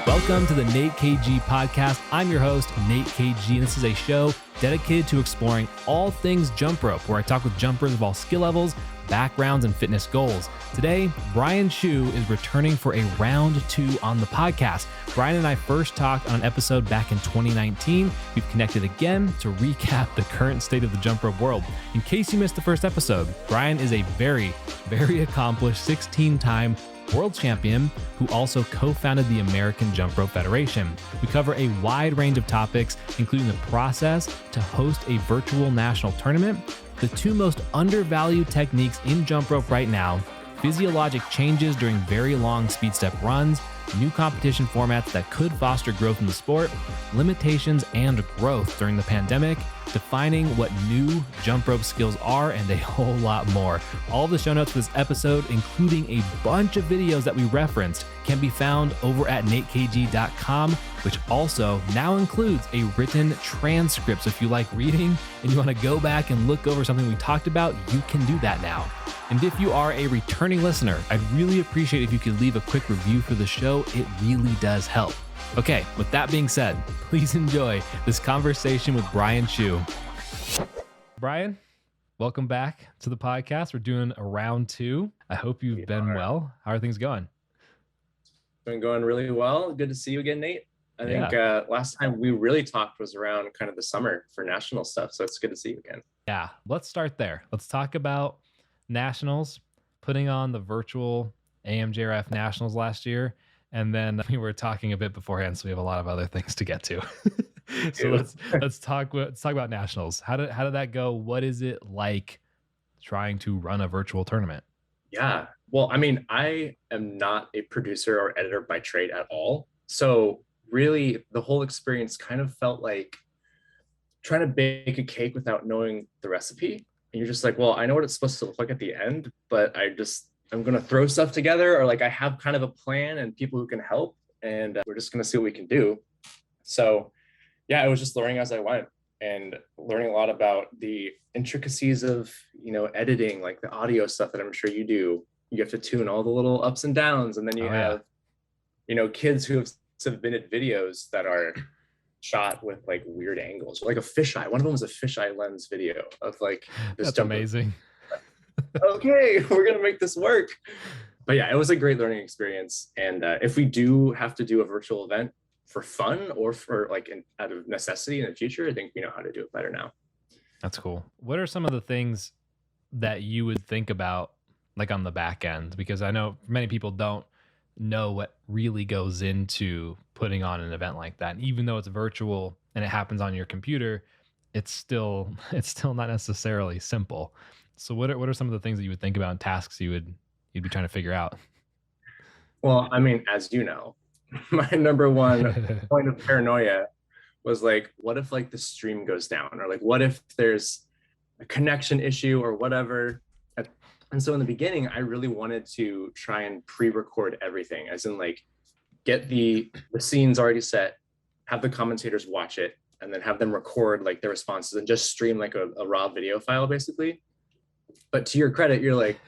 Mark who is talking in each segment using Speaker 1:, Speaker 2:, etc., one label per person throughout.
Speaker 1: Welcome to the Nate KG podcast. I'm your host, Nate KG, and this is a show dedicated to exploring all things jump rope, where I talk with jumpers of all skill levels, backgrounds, and fitness goals. Today, Brian Shu is returning for a round 2 on the podcast. Brian and I first talked on an episode back in 2019. We've connected again to recap the current state of the jump rope world. In case you missed the first episode, Brian is a very, very accomplished 16-time world champion who also co-founded the American Jump Rope Federation. We cover a wide range of topics, including the process to host a virtual national tournament, the 2 most undervalued techniques in jump rope right now, physiologic changes during very long speed step runs, new competition formats that could foster growth in the sport, limitations and growth during the pandemic, defining what new jump rope skills are, and a whole lot more. All of the show notes for this episode, including a bunch of videos that we referenced, can be found over at natekg.com, which also now includes a written transcript. So if you like reading and you want to go back and look over something we talked about, you can do that now. And if you are a returning listener, I'd really appreciate if you could leave a quick review for the show. It really does help. Okay, with that being said, please enjoy this conversation with Brian Shu. Brian, welcome back to the podcast. We're doing a round 2. I hope you've been well. How are things going?
Speaker 2: Been going really well. Good to see you again, Nate. I think last time we really talked was around kind of the summer for national stuff. So it's good to see you again.
Speaker 1: Yeah, let's start there. Let's talk about nationals, putting on the virtual AMJRF nationals last year. And then we were talking a bit beforehand, so we have a lot of other things to get to. So let's talk about nationals. How did that go? What is it like trying to run a virtual tournament?
Speaker 2: Yeah. Well, I mean, I am not a producer or editor by trade at all. So really the whole experience kind of felt like trying to bake a cake without knowing the recipe. And you're just like, well, I know what it's supposed to look like at the end, but I'm going to throw stuff together, or like I have kind of a plan and people who can help, and we're just going to see what we can do. So yeah, I was just learning as I went and learning a lot about the intricacies of, editing, like the audio stuff that I'm sure you do. You have to tune all the little ups and downs. And then you have, kids who have submitted videos that are shot with like weird angles, like a fisheye. One of them was a fisheye lens video of like this.
Speaker 1: That's amazing.
Speaker 2: Okay, we're gonna make this work. But yeah, it was a great learning experience. And if we do have to do a virtual event for fun or for like out of necessity in the future, I think we know how to do it better now.
Speaker 1: That's cool. What are some of the things that you would think about like on the back end? Because I know many people don't know what really goes into putting on an event like that. And even though it's virtual and it happens on your computer, it's still not necessarily simple. So what are some of the things that you would think about and tasks you'd be trying to figure out?
Speaker 2: Well, I mean, as you know, my number one point of paranoia was like, what if like the stream goes down, or like, what if there's a connection issue or whatever? And so in the beginning, I really wanted to try and pre-record everything, as in like get the scenes already set, have the commentators watch it, and then have them record like their responses and just stream like a raw video file basically. But to your credit, you're like,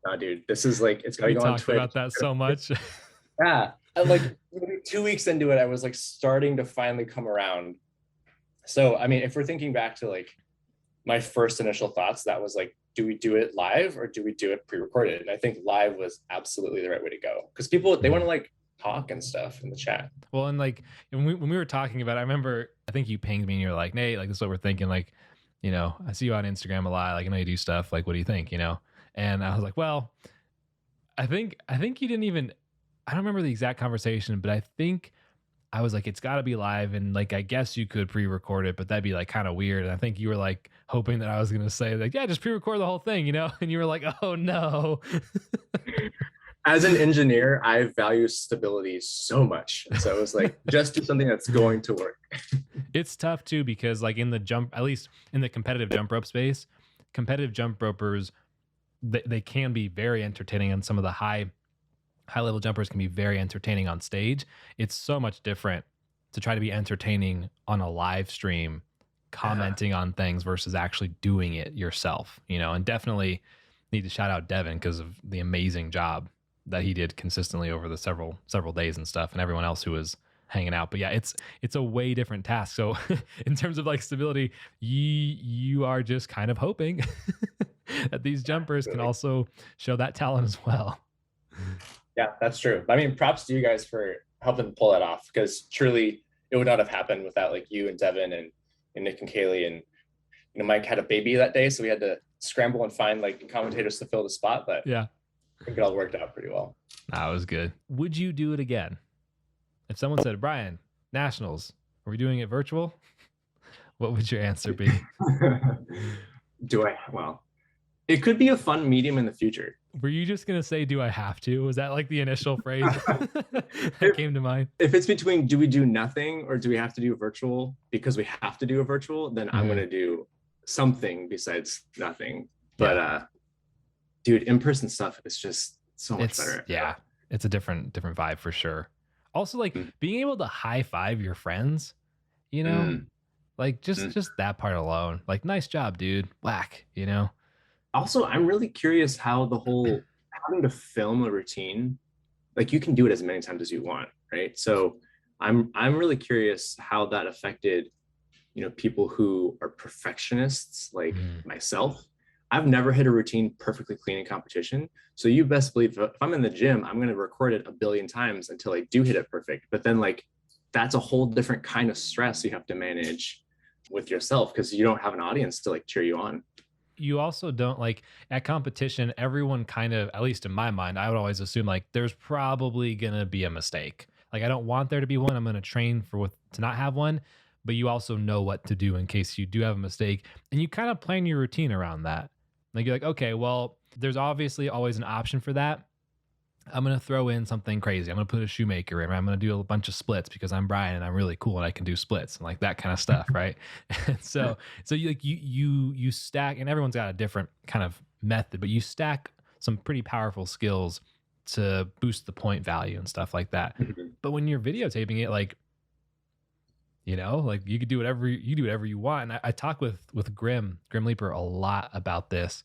Speaker 2: nah, dude, this is like, it's gotta go on Twitch.
Speaker 1: We talked about that so much.
Speaker 2: Yeah. And like maybe 2 weeks into it, I was like starting to finally come around. So, I mean, if we're thinking back to like my first initial thoughts, that was like, do we do it live or do we do it pre-recorded? And I think live was absolutely the right way to go, because people, they want to like talk and stuff in the chat.
Speaker 1: Well, and like when we were talking about it, I remember, I think you pinged me and you're like, Nate, like this is what we're thinking. Like, I see you on Instagram a lot. Like, I know you do stuff. Like, what do you think? And I was like, well, I think you didn't even, I don't remember the exact conversation, but I think I was like, it's got to be live. And like, I guess you could pre-record it, but that'd be like kind of weird. And I think you were like hoping that I was going to say like, yeah, just pre-record the whole thing, and you were like, oh no.
Speaker 2: As an engineer, I value stability so much. So it was like, just do something that's going to work.
Speaker 1: It's tough too, because like in the jump, at least in the competitive jump rope space, competitive jump ropers, they can be very entertaining, and some of the high level jumpers can be very entertaining on stage. It's so much different to try to be entertaining on a live stream, commenting on things versus actually doing it yourself, and definitely need to shout out Devin because of the amazing job that he did consistently over the several days and stuff, and everyone else who was hanging out. But yeah, it's a way different task. So in terms of like stability, you are just kind of hoping that these jumpers can also show that talent as well.
Speaker 2: Yeah, that's true. I mean, props to you guys for helping pull that off, because truly it would not have happened without like you and Devin and Nick and Kaylee. And Mike had a baby that day, so we had to scramble and find like commentators to fill the spot. But
Speaker 1: yeah,
Speaker 2: I think it all worked out pretty well.
Speaker 1: That was good. Would you do it again? If someone said, Brian, Nationals, are we doing it virtual? What would your answer be?
Speaker 2: Well, it could be a fun medium in the future.
Speaker 1: Were you just going to say, do I have to? Was that like the initial phrase that came to mind?
Speaker 2: If it's between do we do nothing or do we have to do a virtual because we have to do a virtual, then I'm going to do something besides nothing. But dude, in-person stuff is just so much better.
Speaker 1: Yeah, it's a different vibe for sure. Also, like being able to high five your friends, like just that part alone. Like, nice job, dude. Whack,
Speaker 2: Also, I'm really curious how the whole having to film a routine, like you can do it as many times as you want, right? So I'm really curious how that affected, people who are perfectionists like myself. I've never hit a routine perfectly clean in competition. So you best believe if I'm in the gym, I'm going to record it a billion times until I do hit it perfect. But then like, that's a whole different kind of stress you have to manage with yourself because you don't have an audience to like cheer you on.
Speaker 1: You also don't like at competition, everyone kind of, at least in my mind, I would always assume like there's probably going to be a mistake. Like I don't want there to be one. I'm going to train to not have one, but you also know what to do in case you do have a mistake. And you kind of plan your routine around that. Like you're like, okay, well, there's obviously always an option for that. I'm going to throw in something crazy. I'm going to put a Shoemaker in, or I'm going to do a bunch of splits because I'm Brian and I'm really cool and I can do splits and like that kind of stuff. Right. so you stack, and everyone's got a different kind of method, but you stack some pretty powerful skills to boost the point value and stuff like that. But when you're videotaping it, like, like you could do whatever you want. And I talk with Grim Leaper a lot about this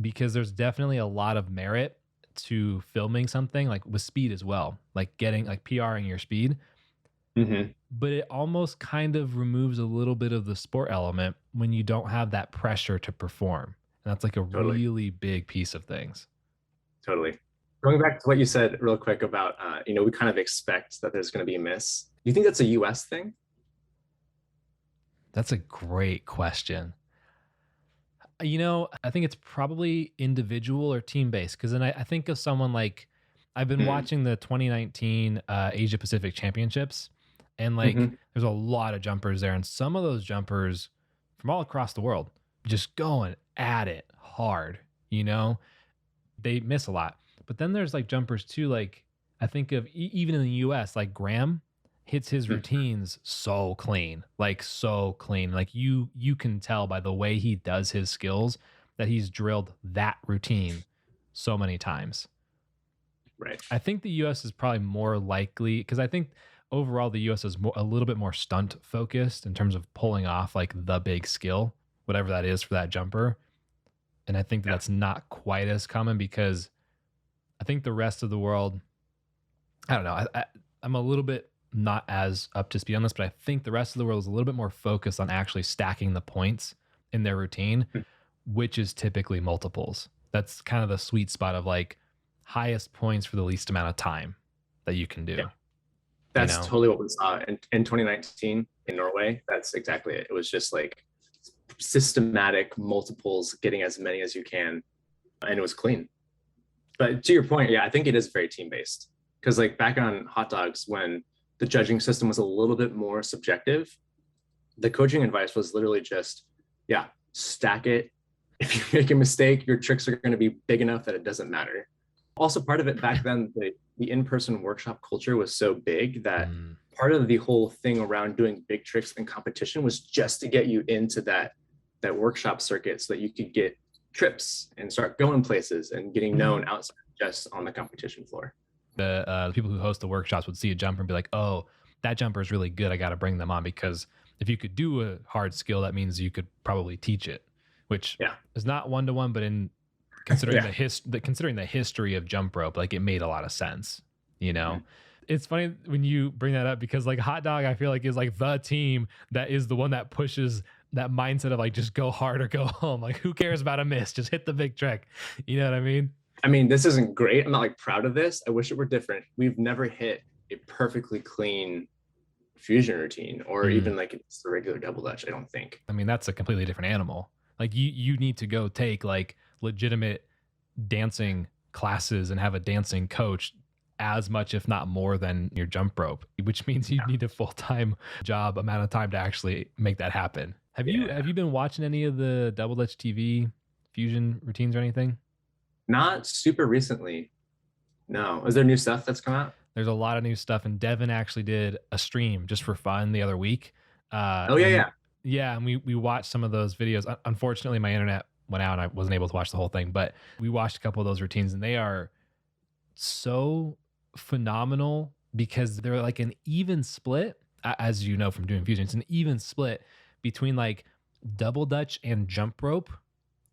Speaker 1: because there's definitely a lot of merit to filming something like with speed as well, like getting like PRing your speed. But it almost kind of removes a little bit of the sport element when you don't have that pressure to perform. And that's like a really big piece of things.
Speaker 2: Totally. Going back to what you said real quick about, we kind of expect that there's going to be a miss. Do you think that's a US thing?
Speaker 1: That's a great question. I think it's probably individual or team-based, because then I think of someone like, I've been watching the 2019 Asia Pacific Championships, and like there's a lot of jumpers there, and some of those jumpers from all across the world just going at it hard, they miss a lot. But then there's like jumpers too, like I think of even in the US, like Graham hits his routines so clean. Like you can tell by the way he does his skills that he's drilled that routine so many times.
Speaker 2: Right.
Speaker 1: I think the US is probably more likely, because I think overall the US is a little bit more stunt focused in terms of pulling off like the big skill, whatever that is for that jumper. And I think that's not quite as common because I think the rest of the world, I don't know, I'm a little bit not as up to speed on this, but I think the rest of the world is a little bit more focused on actually stacking the points in their routine, which is typically multiples. That's kind of the sweet spot of like highest points for the least amount of time that you can do.
Speaker 2: Yeah. That's totally what we saw in 2019 in Norway. That's exactly it. It was just like systematic multiples, getting as many as you can, and it was clean. But to your point, I think it is very team-based, because like back on hot dogs, when the judging system was a little bit more subjective, the coaching advice was literally just, stack it. If you make a mistake, your tricks are going to be big enough that it doesn't matter. Also, part of it back then, the in-person workshop culture was so big that part of the whole thing around doing big tricks in competition was just to get you into that workshop circuit so that you could get trips and start going places and getting known outside just on the competition floor.
Speaker 1: The people who host the workshops would see a jumper and be like, oh, that jumper is really good. I got to bring them on, because if you could do a hard skill, that means you could probably teach it, which is not one-to-one, but in considering
Speaker 2: Yeah.
Speaker 1: considering the history of jump rope, like it made a lot of sense, you know. It's funny when you bring that up because like Hot Dog, I feel like is like the team that is the one that pushes that mindset of like just go hard or go home. Like who cares about a miss? Just hit the big trick. You know what I mean?
Speaker 2: I mean, this isn't great. I'm not like proud of this. I wish it were different. We've never hit a perfectly clean fusion routine or even like it's a regular double dutch, I don't think.
Speaker 1: I mean, that's a completely different animal. Like you need to go take like legitimate dancing classes and have a dancing coach as much, if not more than your jump rope, which means you need a full-time job amount of time to actually make that happen. Have you been watching any of the Double Dutch TV fusion routines or anything?
Speaker 2: Not super recently. No. Is there new stuff that's come out?
Speaker 1: There's a lot of new stuff, and Devin actually did a stream just for fun the other week.
Speaker 2: Oh yeah, yeah.
Speaker 1: Yeah, and we watched some of those videos. Unfortunately, my internet went out and I wasn't able to watch the whole thing, but we watched a couple of those routines and they are so phenomenal because they're like an even split, as you know from doing fusion, it's an even split between like double dutch and jump rope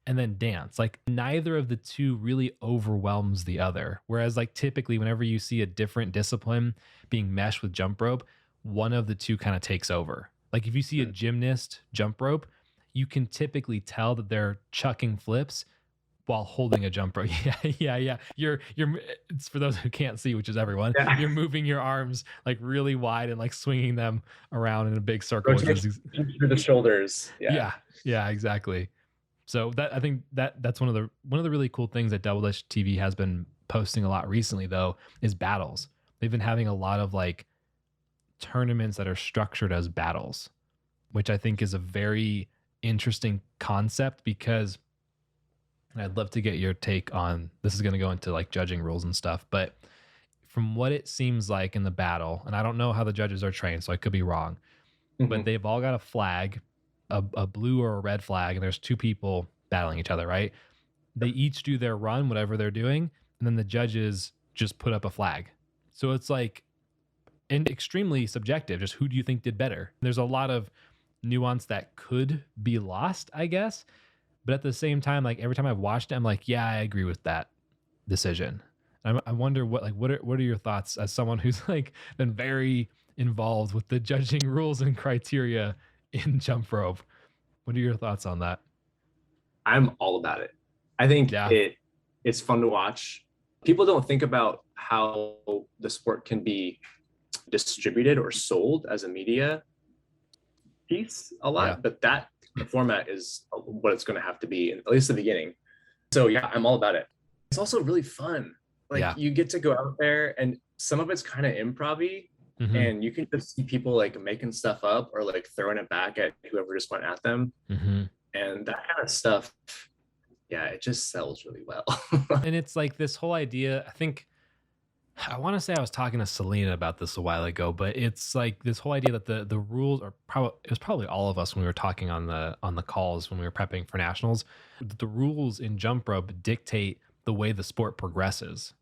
Speaker 1: and then dance. Like neither of the two really overwhelms the other. Whereas like typically whenever you see a different discipline being meshed with jump rope, one of the two kind of takes over. Like if you see a gymnast jump rope, you can typically tell that they're chucking flips while holding a jump rope. Yeah. You're it's for those who can't see, which is everyone.
Speaker 2: Yeah.
Speaker 1: You're moving your arms like really wide and like swinging them around in a big circle.
Speaker 2: Through the shoulders.
Speaker 1: Yeah, exactly. So that I think that's one of the really cool things that Double Dutch TV has been posting a lot recently though is battles. They've been having a lot of like tournaments that are structured as battles, which I think is a very interesting concept because I'd love to get your take on this. Is going to go into like judging rules and stuff, but from what it seems like in the battle, and I don't know how the judges are trained, so I could be wrong, but they've all got a flag, a blue or a red flag, and there's two people battling each other, right? They each do their run, whatever they're doing, and then the judges just put up a flag. So it's like, and extremely subjective, just who do you think did better? There's a lot of nuance that could be lost, I guess. But at the same time, like every time I've watched it, I'm like, yeah, I agree with that decision. I wonder what are your thoughts as someone who's like been very involved with the judging rules and criteria in jump rope. What are your thoughts on that?
Speaker 2: I'm all about it. I think it's fun to watch. People don't think about how the sport can be distributed or sold as a media piece a lot, but that format is what it's going to have to be, at least the beginning. So yeah, I'm all about it. It's also really fun. Like you get to go out there and some of it's kind of improv-y and you can just see people like making stuff up or like throwing it back at whoever just went at them. And that kind of stuff, yeah, it just sells really well.
Speaker 1: And it's like this whole idea, I want to say I was talking to Selena about this a while ago, but it's like this whole idea that the rules are it was probably all of us when we were talking on the calls when we were prepping for nationals, that the rules in jump rope dictate the way the sport progresses.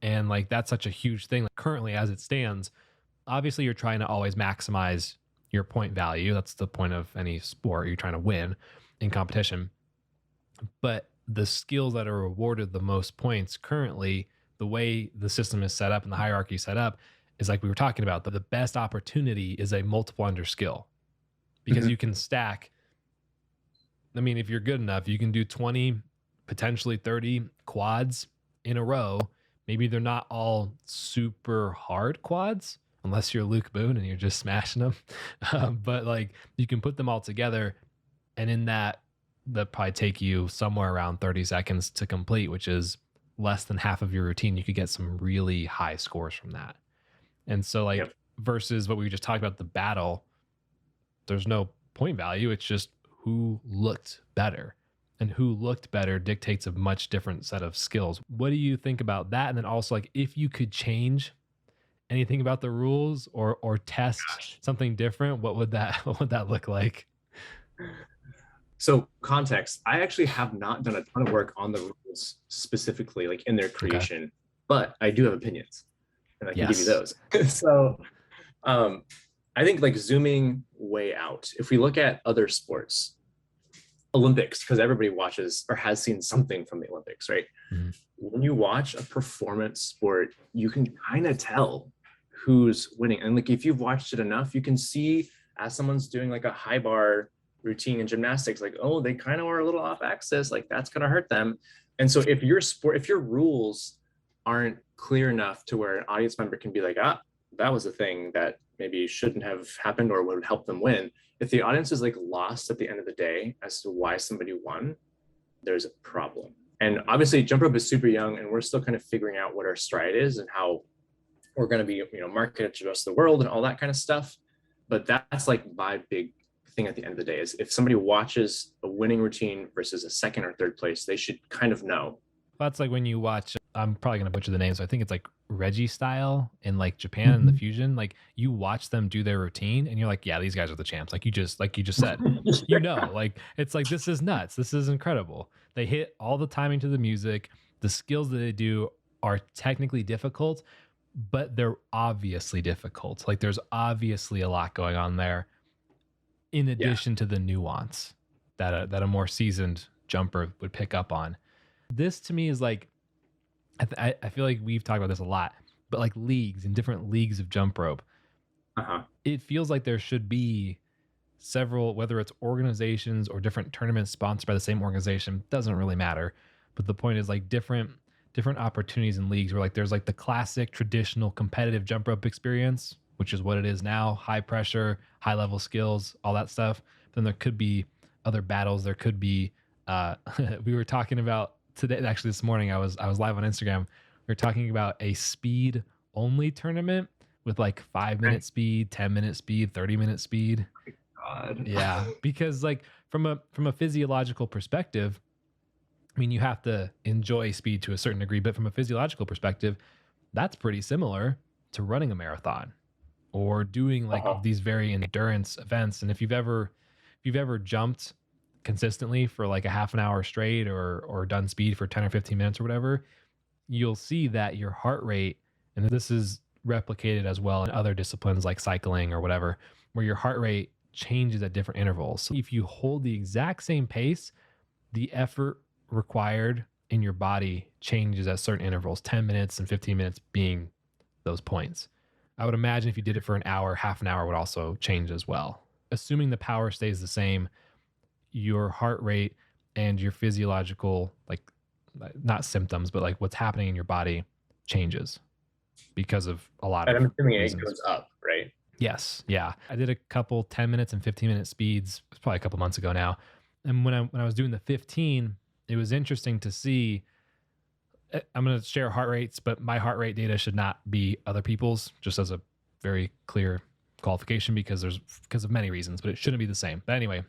Speaker 1: And like that's such a huge thing. Like currently as it stands, obviously you're trying to always maximize your point value. That's the point of any sport. You're trying to win in competition. But the skills that are awarded the most points currently, the way the system is set up and the hierarchy set up is like we were talking about, the best opportunity is a multiple under skill because you can stack. I mean, if you're good enough, you can do 20, potentially 30 quads in a row. Maybe they're not all super hard quads unless you're Luke Boone and you're just smashing them. But like you can put them all together and in that probably take you somewhere around 30 seconds to complete, which is less than half of your routine. You could get some really high scores from that. And so like versus what we just talked about, the battle, there's no point value. It's just who looked better, and who looked better dictates a much different set of skills. What do you think about that? And then also like if you could change anything about the rules or test something different, what would that look like?
Speaker 2: So context, I actually have not done a ton of work on the rules specifically, like in their creation, but I do have opinions and I can give you those. So I think like zooming way out, if we look at other sports, Olympics, because everybody watches or has seen something from the Olympics, right?
Speaker 1: Mm-hmm.
Speaker 2: When you watch a performance sport, you can kind of tell who's winning. And like, if you've watched it enough, you can see as someone's doing like a high bar routine in gymnastics, like, oh, they kind of are a little off axis, like that's going to hurt them. And so if your rules aren't clear enough to where an audience member can be like, ah, that was a thing that maybe shouldn't have happened or would help them win. If the audience is like lost at the end of the day as to why somebody won, there's a problem. And obviously jump rope is super young and we're still kind of figuring out what our stride is and how we're going to be, marketed to the rest of the world and all that kind of stuff. But that's like my big thing at the end of the day is if somebody watches a winning routine versus a second or third place, they should kind of know.
Speaker 1: That's like when you watch, I'm probably going to butcher the names. I think it's like Reggie style in like Japan and the fusion. Like you watch them do their routine and you're like, yeah, these guys are the champs. Like you just said, like, it's like, this is nuts. This is incredible. They hit all the timing to the music. The skills that they do are technically difficult, but they're obviously difficult. Like there's obviously a lot going on there in addition to the nuance that a more seasoned jumper would pick up on. This to me is like, I feel like we've talked about this a lot, but like leagues and different leagues of jump rope, it feels like there should be several, whether it's organizations or different tournaments sponsored by the same organization, doesn't really matter. But the point is like different opportunities in leagues where like there's like the classic traditional competitive jump rope experience, which is what it is now, high pressure, high level skills, all that stuff. Then there could be other battles. There could be, we were talking about today, actually this morning, I was live on Instagram. We were talking about a speed only tournament with like 5-minute speed, 10-minute speed, 30-minute speed.
Speaker 2: God.
Speaker 1: Yeah. Because like from a physiological perspective, I mean, you have to enjoy speed to a certain degree, but from a physiological perspective, that's pretty similar to running a marathon or doing like these very endurance events. And if you've ever jumped consistently for like a half an hour straight or done speed for 10 or 15 minutes or whatever, you'll see that your heart rate, and this is replicated as well in other disciplines like cycling or whatever, where your heart rate changes at different intervals. So if you hold the exact same pace, the effort required in your body changes at certain intervals, 10 minutes and 15 minutes being those points. I would imagine if you did it for an hour, half an hour would also change as well. Assuming the power stays the same, your heart rate and your physiological, like not symptoms, but like what's happening in your body changes because of a lot of reasons.
Speaker 2: It goes up, right?
Speaker 1: Yes. Yeah. I did a couple 10 minutes and 15-minute speeds. It's probably a couple months ago now. And when I was doing the 15, it was interesting to see, I'm going to share heart rates, but my heart rate data should not be other people's, just as a very clear qualification because of many reasons, but it shouldn't be the same. But anyway,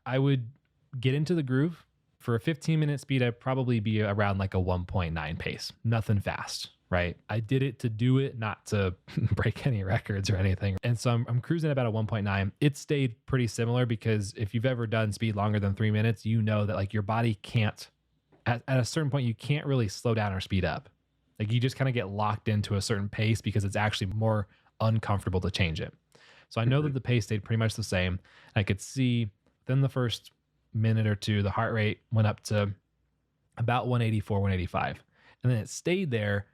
Speaker 1: I would get into the groove. For a 15-minute speed, I'd probably be around like a 1.9 pace. Nothing fast, right? I did it to do it, not to break any records or anything. And so I'm cruising about a 1.9. It stayed pretty similar because if you've ever done speed longer than 3 minutes, you know that like your body can't, at a certain point, you can't really slow down or speed up. Like you just kind of get locked into a certain pace because it's actually more uncomfortable to change it. So I know that the pace stayed pretty much the same. I could see then the first minute or two, the heart rate went up to about 184, 185. And then it stayed there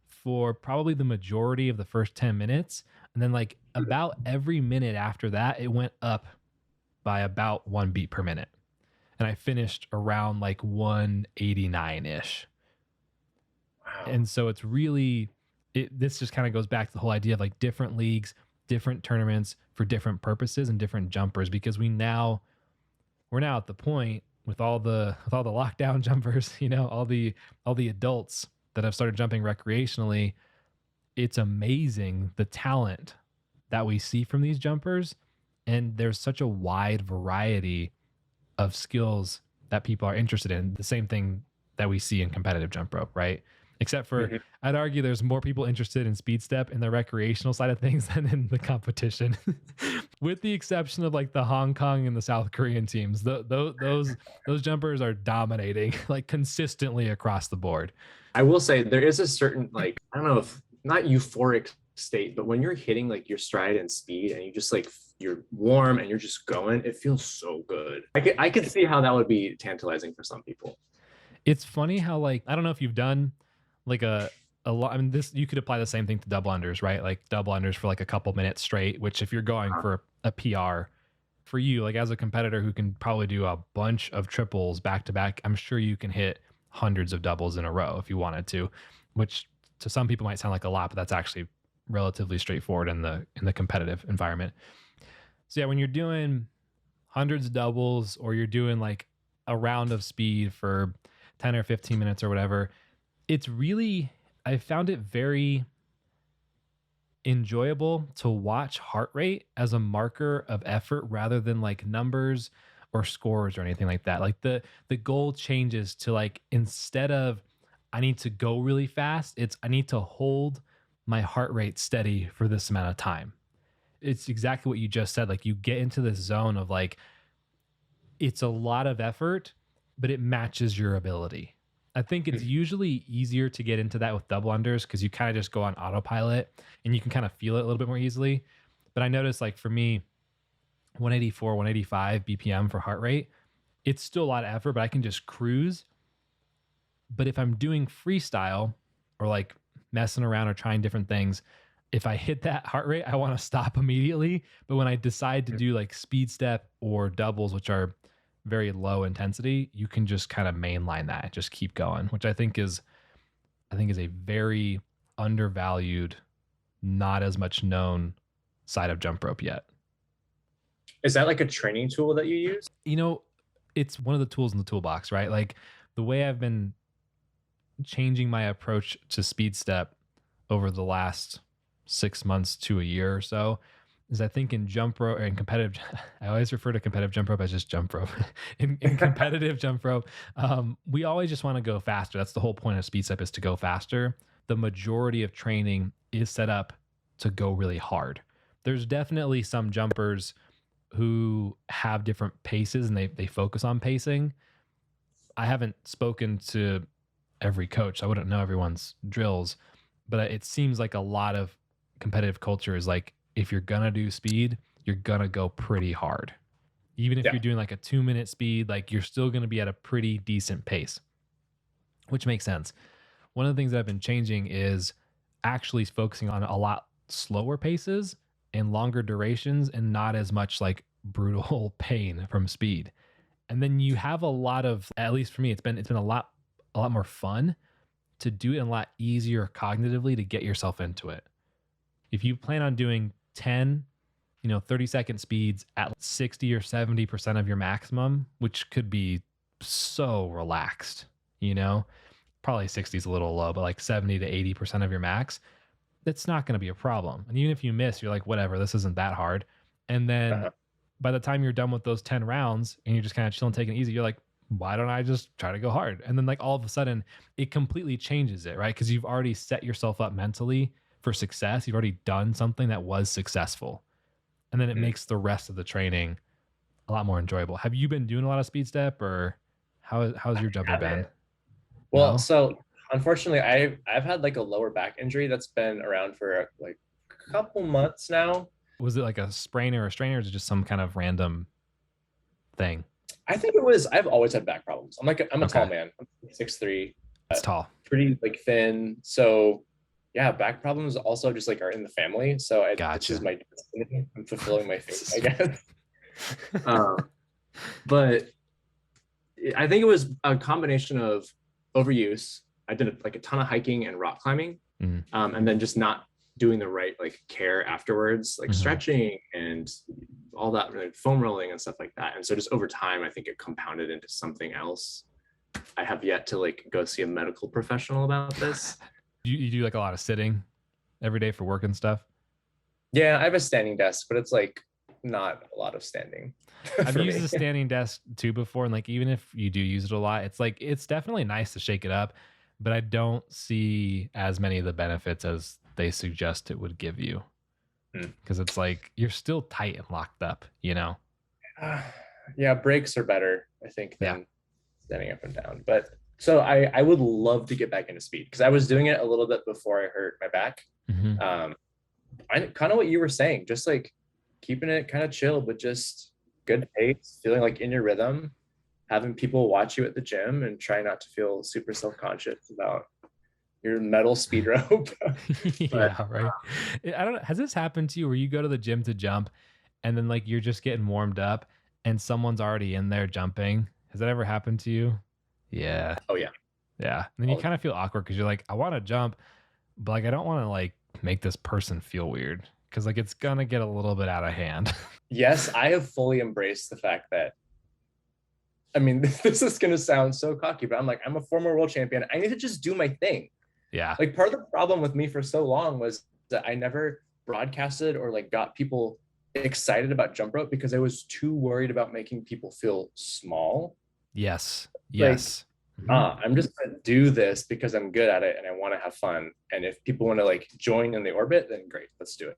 Speaker 1: for probably the majority of the first 10 minutes. And then like about every minute after that, it went up by about 1 beat per minute. And I finished around like 189-ish. Wow. And so it's really, this just kind of goes back to the whole idea of like different leagues, different tournaments for different purposes and different jumpers, because we're now at the point with all the lockdown jumpers, all the adults that have started jumping recreationally. It's amazing the talent that we see from these jumpers. And there's such a wide variety of skills that people are interested in. The same thing that we see in competitive jump rope, right? Except for, I'd argue there's more people interested in speed step in the recreational side of things than in the competition, with the exception of like the Hong Kong and the South Korean teams. Those jumpers are dominating like consistently across the board.
Speaker 2: I will say there is a certain, like, I don't know if not euphoric state, but when you're hitting like your stride and speed and you just like you're warm and you're just going. It feels so good. I could see how that would be tantalizing for some people.
Speaker 1: It's funny how, like, I don't know if you've done like a lot. I mean, this, you could apply the same thing to double unders, right? Like double unders for like a couple minutes straight, which if you're going for a PR for you, like as a competitor who can probably do a bunch of triples back to back, I'm sure you can hit hundreds of doubles in a row if you wanted to, which to some people might sound like a lot, but that's actually relatively straightforward in the competitive environment. So yeah, when you're doing hundreds of doubles or you're doing like a round of speed for 10 or 15 minutes or whatever, it's really, I found it very enjoyable to watch heart rate as a marker of effort rather than like numbers or scores or anything like that. Like the goal changes to, like, instead of I need to go really fast, it's I need to hold my heart rate steady for this amount of time. It's exactly what you just said. Like you get into this zone of like, it's a lot of effort, but it matches your ability. I think it's usually easier to get into that with double unders because you kind of just go on autopilot and you can kind of feel it a little bit more easily. But I noticed, like for me, 184, 185 BPM for heart rate, it's still a lot of effort, but I can just cruise. But if I'm doing freestyle or like messing around or trying different things, if I hit that heart rate, I want to stop immediately. But when I decide to do like speed step or doubles, which are very low intensity, you can just kind of mainline that and just keep going, which I think is a very undervalued, not as much known side of jump rope yet.
Speaker 2: Is that like a training tool that you use?
Speaker 1: You know, it's one of the tools in the toolbox, right? Like the way I've been changing my approach to speed step over the last 6 months to a year or so is, I think in jump rope and competitive, I always refer to competitive jump rope as just jump rope. in competitive jump rope, we always just want to go faster. That's the whole point of speed step, is to go faster. The majority of training is set up to go really hard. There's definitely some jumpers who have different paces and they focus on pacing. I haven't spoken to every coach, so I wouldn't know everyone's drills, but it seems like a lot of competitive culture is like, if you're gonna do speed, you're gonna go pretty hard. Even if you're doing like a 2-minute speed, like you're still gonna be at a pretty decent pace, which makes sense. One of the things that I've been changing is actually focusing on a lot slower paces and longer durations and not as much like brutal pain from speed. And then you have a lot of, at least for me, it's been a lot more fun to do it, and a lot easier cognitively to get yourself into it. If you plan on doing 10, 30-second speeds at 60 or 70% of your maximum, which could be so relaxed, probably 60 is a little low, but like 70 to 80% of your max, that's not going to be a problem. And even if you miss, you're like, whatever, this isn't that hard. And then by the time you're done with those 10 rounds and you're just kind of chilling, taking it easy, you're like, why don't I just try to go hard? And then like all of a sudden it completely changes it, right? Because you've already set yourself up mentally for success. You've already done something that was successful. And then it makes the rest of the training a lot more enjoyable. Have you been doing a lot of speed step, or how's your jumping been?
Speaker 2: Well,
Speaker 1: No?
Speaker 2: so unfortunately, I've had like a lower back injury that's been around for like a couple months now.
Speaker 1: Was it like a sprain or a strain, or is it just some kind of random thing?
Speaker 2: I think it was. I've always had back problems. I'm a tall man. I'm 6'3".
Speaker 1: It's tall.
Speaker 2: Pretty like thin. So yeah, back problems also just like are in the family. So it's just my destiny. I'm fulfilling my fate, I guess. But I think it was a combination of overuse. I did like a ton of hiking and rock climbing, and then just not doing the right like care afterwards, like stretching and all that, like foam rolling and stuff like that. And so just over time, I think it compounded into something else. I have yet to like go see a medical professional about this.
Speaker 1: You do like a lot of sitting every day for work and stuff?
Speaker 2: Yeah, I have a standing desk, but it's like not a lot of standing.
Speaker 1: I've used a standing desk too before, and like even if you do use it a lot, it's like it's definitely nice to shake it up, but I don't see as many of the benefits as they suggest it would give you, because it's like you're still tight and locked up,
Speaker 2: Yeah, breaks are better, I think, than standing up and down. But so I would love to get back into speed because I was doing it a little bit before I hurt my back. I kind of what you were saying, just like keeping it kind of chill, but just good pace, feeling like in your rhythm, having people watch you at the gym, and try not to feel super self-conscious about your metal speed rope. But
Speaker 1: Yeah, right. I don't know. Has this happened to you where you go to the gym to jump and then like you're just getting warmed up and someone's already in there jumping? Has that ever happened to you? Yeah.
Speaker 2: oh yeah,
Speaker 1: Yeah. And then you
Speaker 2: all the
Speaker 1: kind of feel awkward because you're like, I want to jump, but like I don't want to like make this person feel weird because like it's gonna get a little bit out of hand.
Speaker 2: yes, I have fully embraced the fact that, I mean, this is going to sound so cocky, but I'm like, I'm a former world champion. I need to just do my thing.
Speaker 1: Yeah.
Speaker 2: Like, part of the problem with me for so long was that I never broadcasted or like got people excited about jump rope because I was too worried about making people feel small.
Speaker 1: Yes.
Speaker 2: Like,
Speaker 1: Yes. Mhm.
Speaker 2: I'm just going to do this because I'm good at it and I want to have fun. And if people want to like join in the orbit, then great, let's do it.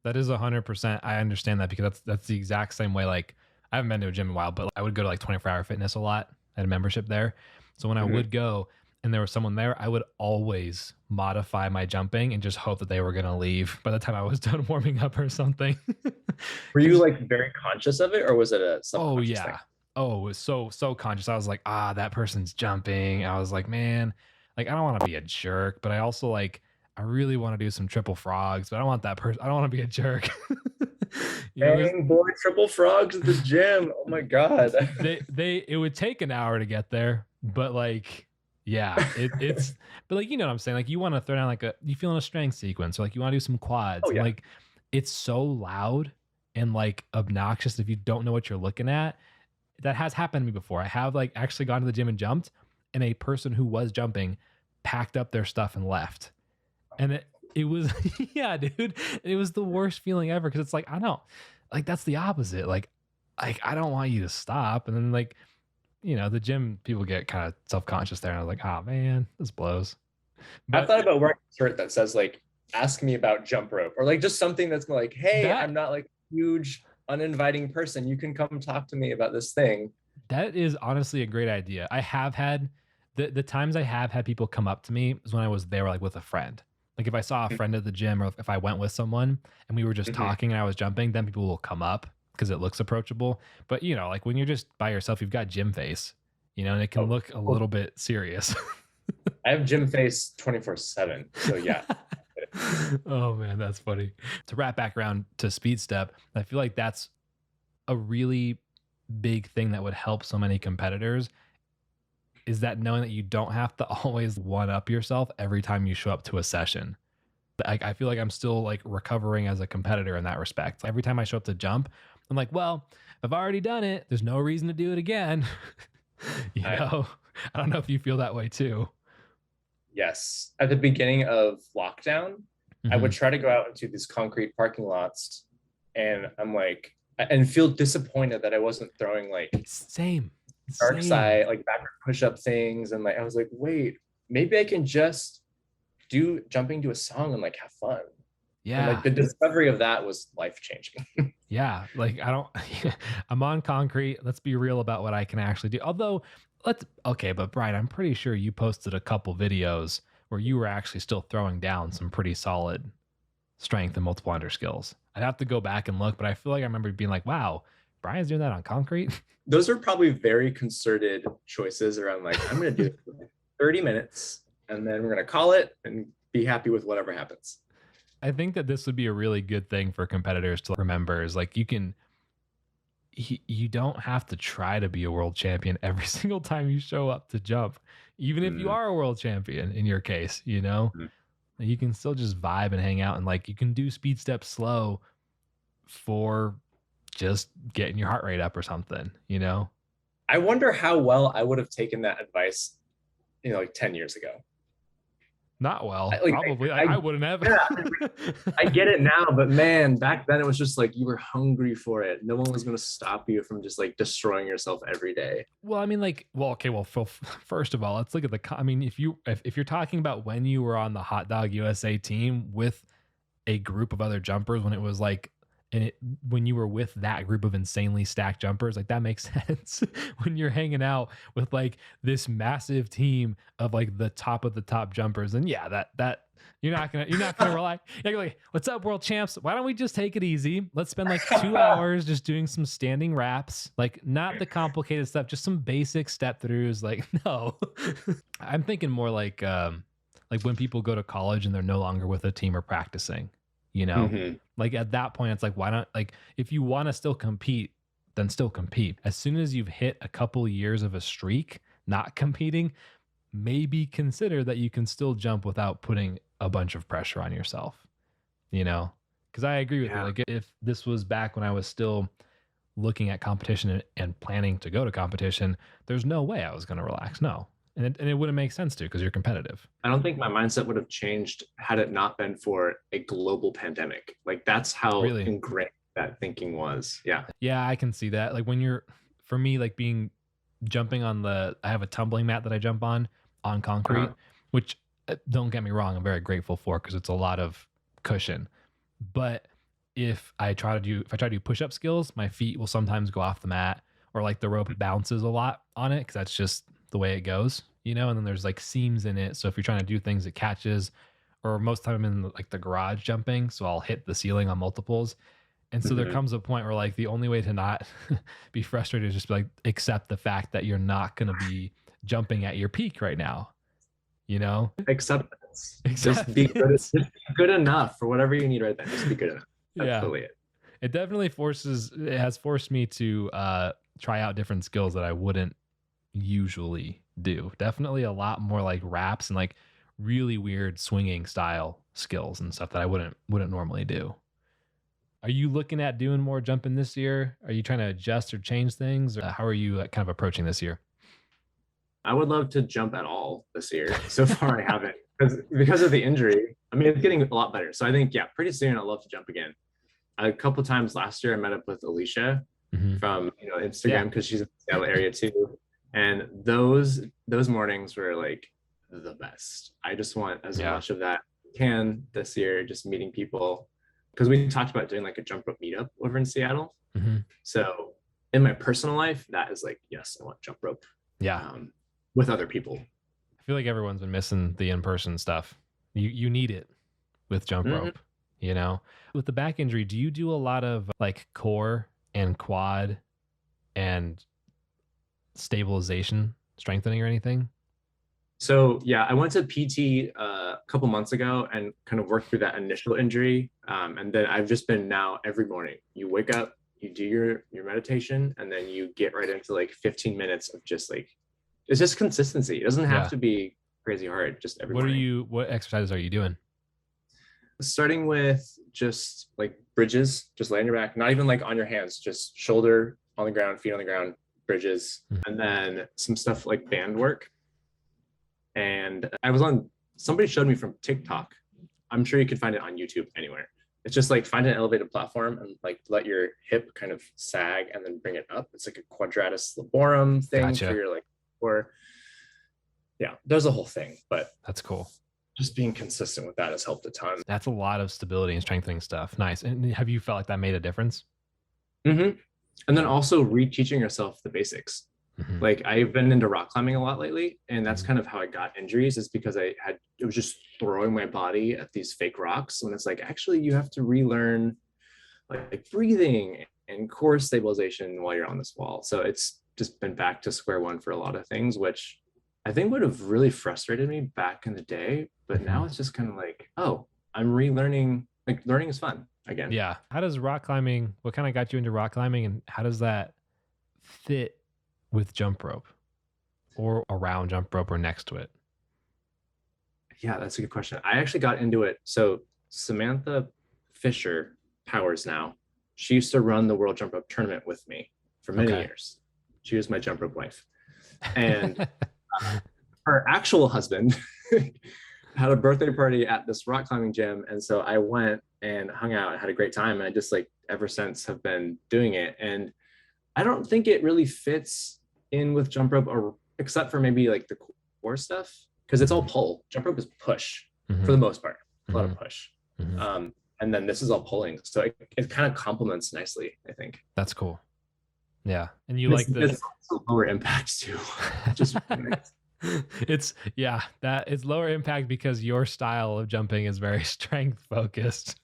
Speaker 1: That is 100%. I understand that because that's the exact same way. Like I haven't been to a gym in a while, but I would go to like 24-hour fitness a lot. I had a membership there. So when I
Speaker 2: Mhm.
Speaker 1: would go and there was someone there, I would always modify my jumping and just hope that they were going to leave by the time I was done warming up or something.
Speaker 2: Were you
Speaker 1: 'Cause-
Speaker 2: like very conscious of it, or was it a
Speaker 1: oh
Speaker 2: subconscious thing?
Speaker 1: yeah. Oh, it was so conscious. I was like, that person's jumping. I was like, man, like I don't want to be a jerk, but I also like I really want to do some triple frogs, but I don't want that person. I don't want to be a jerk. There's
Speaker 2: Dang, boy, triple frogs at the gym. Oh my God.
Speaker 1: they it would take an hour to get there, but like yeah, it's but like you know what I'm saying? Like you want to throw down like you feel in a strength sequence, or like you want to do some quads.
Speaker 2: Oh
Speaker 1: And
Speaker 2: yeah.
Speaker 1: like it's so loud and like obnoxious if you don't know what you're looking at. That has happened to me before. I have like actually gone to the gym and jumped, and a person who was jumping packed up their stuff and left. And it was yeah, dude. It was the worst feeling ever because it's like I don't like that's the opposite. Like I don't want you to stop. And then like, you know, the gym people get kind of self-conscious there. And I was like, oh man, this blows.
Speaker 2: I've
Speaker 1: But
Speaker 2: thought about wearing a shirt that says like, ask me about jump rope, or like just something that's like, hey,
Speaker 1: that
Speaker 2: I'm not like a huge uninviting person. You can come talk to me about this thing.
Speaker 1: that is honestly a great idea. I have had the times I have had people come up to me is when I was there like with a friend. Like if I saw a friend at the gym or if I went with someone and we were just
Speaker 2: Mhm.
Speaker 1: talking and I was jumping, then people will come up because it looks approachable. But you know, like when you're just by yourself, you've got gym face, you know, and it can
Speaker 2: Oh,
Speaker 1: look a little bit serious.
Speaker 2: I have gym face 24/7. So yeah.
Speaker 1: Oh man, that's funny. To wrap back around to speed step, I feel like that's a really big thing that would help so many competitors is that knowing that you don't have to always one up yourself every time you show up to a session. I feel like I'm still like recovering as a competitor in that respect. Every time I show up to jump, I'm like, well, I've already done it. There's no reason to do it again. You
Speaker 2: I,
Speaker 1: know, I don't know if you feel that way too.
Speaker 2: yes. At the beginning of lockdown, I would
Speaker 1: Mhm.
Speaker 2: try to go out into these concrete parking lots, and I'm like, and feel disappointed that I wasn't throwing like
Speaker 1: Same.
Speaker 2: dark
Speaker 1: Same.
Speaker 2: side, like backward push-up things. And like, I was like, wait, maybe I can just do jumping to a song and like have fun. And
Speaker 1: Yeah.
Speaker 2: like the discovery of that was life-changing.
Speaker 1: Yeah. Like I don't I'm on concrete. Let's be real about what I can actually do. Although okay, but Brian, I'm pretty sure you posted a couple videos where you were actually still throwing down some pretty solid strength and multiple under skills. I'd have to go back and look, but I feel like I remember being like, wow, Brian's doing that on concrete.
Speaker 2: Those are probably very concerted choices around like, I'm going to do it for like 30 minutes and then we're going to call it and be happy with whatever happens.
Speaker 1: I think that this would be a really good thing for competitors to remember is like you don't have to try to be a world champion every single time you show up to jump. Even if you
Speaker 2: Mm,
Speaker 1: are a world champion in your case, you know,
Speaker 2: mm.
Speaker 1: you can still just vibe and hang out and like you can do speed steps slow for just getting your heart rate up or something, you know?
Speaker 2: I wonder how well I would have taken that advice, like 10 years ago.
Speaker 1: Not well,
Speaker 2: Like,
Speaker 1: probably. I wouldn't have.
Speaker 2: yeah, I get it now, but man, back then it was just like you were hungry for it. No one was going to stop you from just like destroying yourself every day.
Speaker 1: Well, I mean, like, well, okay, well, first of all, let's look at I mean, if you're talking about when you were on the Hot Dog USA team with a group of other jumpers, when it was like And when you were with that group of insanely stacked jumpers, like that makes sense. When you're hanging out with like this massive team of like the top of the top jumpers, and yeah, that you're not gonna rely. You're like, what's up, world champs? Why don't we just take it easy? Let's spend like 2 hours just doing some standing wraps, like not the complicated stuff, just some basic step throughs. Like, no. I'm thinking more like when people go to college and they're no longer with a team or practicing, you know?
Speaker 2: Mm-hmm.
Speaker 1: Like at that point, it's like, why not? Like, if you want to still compete, then still compete. As soon as you've hit a couple years of a streak, not competing, maybe consider that you can still jump without putting a bunch of pressure on yourself, you know? Because I agree with you.
Speaker 2: Yeah.
Speaker 1: Like, if this was back when I was still looking at competition and planning to go to competition, there's no way I was going to relax. No. And it wouldn't make sense to because you're competitive.
Speaker 2: I don't think my mindset would have changed had it not been for a global pandemic. Like that's how
Speaker 1: Really?
Speaker 2: ingrained that thinking was. Yeah.
Speaker 1: Yeah, I can see that. Like for me, like jumping on I have a tumbling mat that I jump on concrete, which don't get me wrong, I'm very grateful for because it's a lot of cushion. But if I try to do push-up skills, my feet will sometimes go off the mat, or like the rope bounces a lot on it because that's just the way it goes, you know? And then there's like seams in it. So if you're trying to do things, it catches, or most time I'm in like the garage jumping. So I'll hit the ceiling on multiples. And so there comes a point where like the only way to not be frustrated is just like accept the fact that you're not going to be jumping at your peak right now, you know?
Speaker 2: Acceptance. Just be good enough for whatever you need right then. Just be good enough. That's really it.
Speaker 1: It definitely has forced me to try out different skills that I wouldn't usually do. Definitely a lot more like wraps and like really weird swinging style skills and stuff that I wouldn't normally do. Are you looking at doing more jumping this year? Are you trying to adjust or change things? Or how are you kind of approaching this year?
Speaker 2: I would love to jump at all this year. So far, I haven't because of the injury. I mean, it's getting a lot better. So I think, yeah, pretty soon I'd love to jump again. A couple times last year, I met up with Alicia from Instagram because she's in the Seattle area too. And those mornings were like the best. I just want as much of that as I can this year, just meeting people. Because we talked about doing like a jump rope meetup over in Seattle. So in my personal life, that is like, yes, I want jump rope.
Speaker 1: Yeah.
Speaker 2: With other people.
Speaker 1: I feel like everyone's been missing the in-person stuff. You need it with jump rope, you know? With the back injury, do you do a lot of like core and quad and stabilization strengthening or anything?
Speaker 2: So yeah, I went to PT a couple months ago and kind of worked through that initial injury. And then I've just been now every morning, you wake up, you do your meditation, and then you get right into like 15 minutes of just like, it's just consistency. It doesn't have to be crazy hard, just every morning.
Speaker 1: What exercises are you doing?
Speaker 2: Starting with just like bridges, just lay on your back, not even like on your hands, just shoulder on the ground, feet on the ground, bridges, and then some stuff like band work. And somebody showed me from TikTok. I'm sure you could find it on YouTube anywhere. It's just like find an elevated platform and like let your hip kind of sag and then bring it up. It's like a quadratus laborum thing for your like, or yeah, there's a whole thing, but
Speaker 1: that's cool.
Speaker 2: Just being consistent with that has helped a ton.
Speaker 1: That's a lot of stability and strengthening stuff. Nice. And have you felt like that made a difference?
Speaker 2: And then also reteaching yourself the basics. Like I've been into rock climbing a lot lately, and that's kind of how I got injuries, is because it was just throwing my body at these fake rocks when it's like, actually you have to relearn like breathing and core stabilization while you're on this wall. So it's just been back to square one for a lot of things, which I think would have really frustrated me back in the day. But now it's just kind of like, oh, I'm relearning. Like learning is fun again.
Speaker 1: Yeah. How does rock climbing, what kind of got you into rock climbing, and how does that fit with jump rope or around jump rope or next to it?
Speaker 2: Yeah, that's a good question. I actually got into it. So Samantha Fisher Powers now, she used to run the World Jump Rope Tournament with me for many years. She was my jump rope wife. And her actual husband had a birthday party at this rock climbing gym. And so I went and hung out and had a great time. And I just like ever since have been doing it. And I don't think it really fits in with jump rope, or except for maybe like the core stuff, because it's all pull. Jump rope is push for the most part, a lot of push. and then this is all pulling. So it kind of complements nicely, I think.
Speaker 1: That's cool. Yeah. And you
Speaker 2: It's,
Speaker 1: like the
Speaker 2: it's also lower impact too. Just
Speaker 1: it's that it's lower impact because your style of jumping is very strength focused,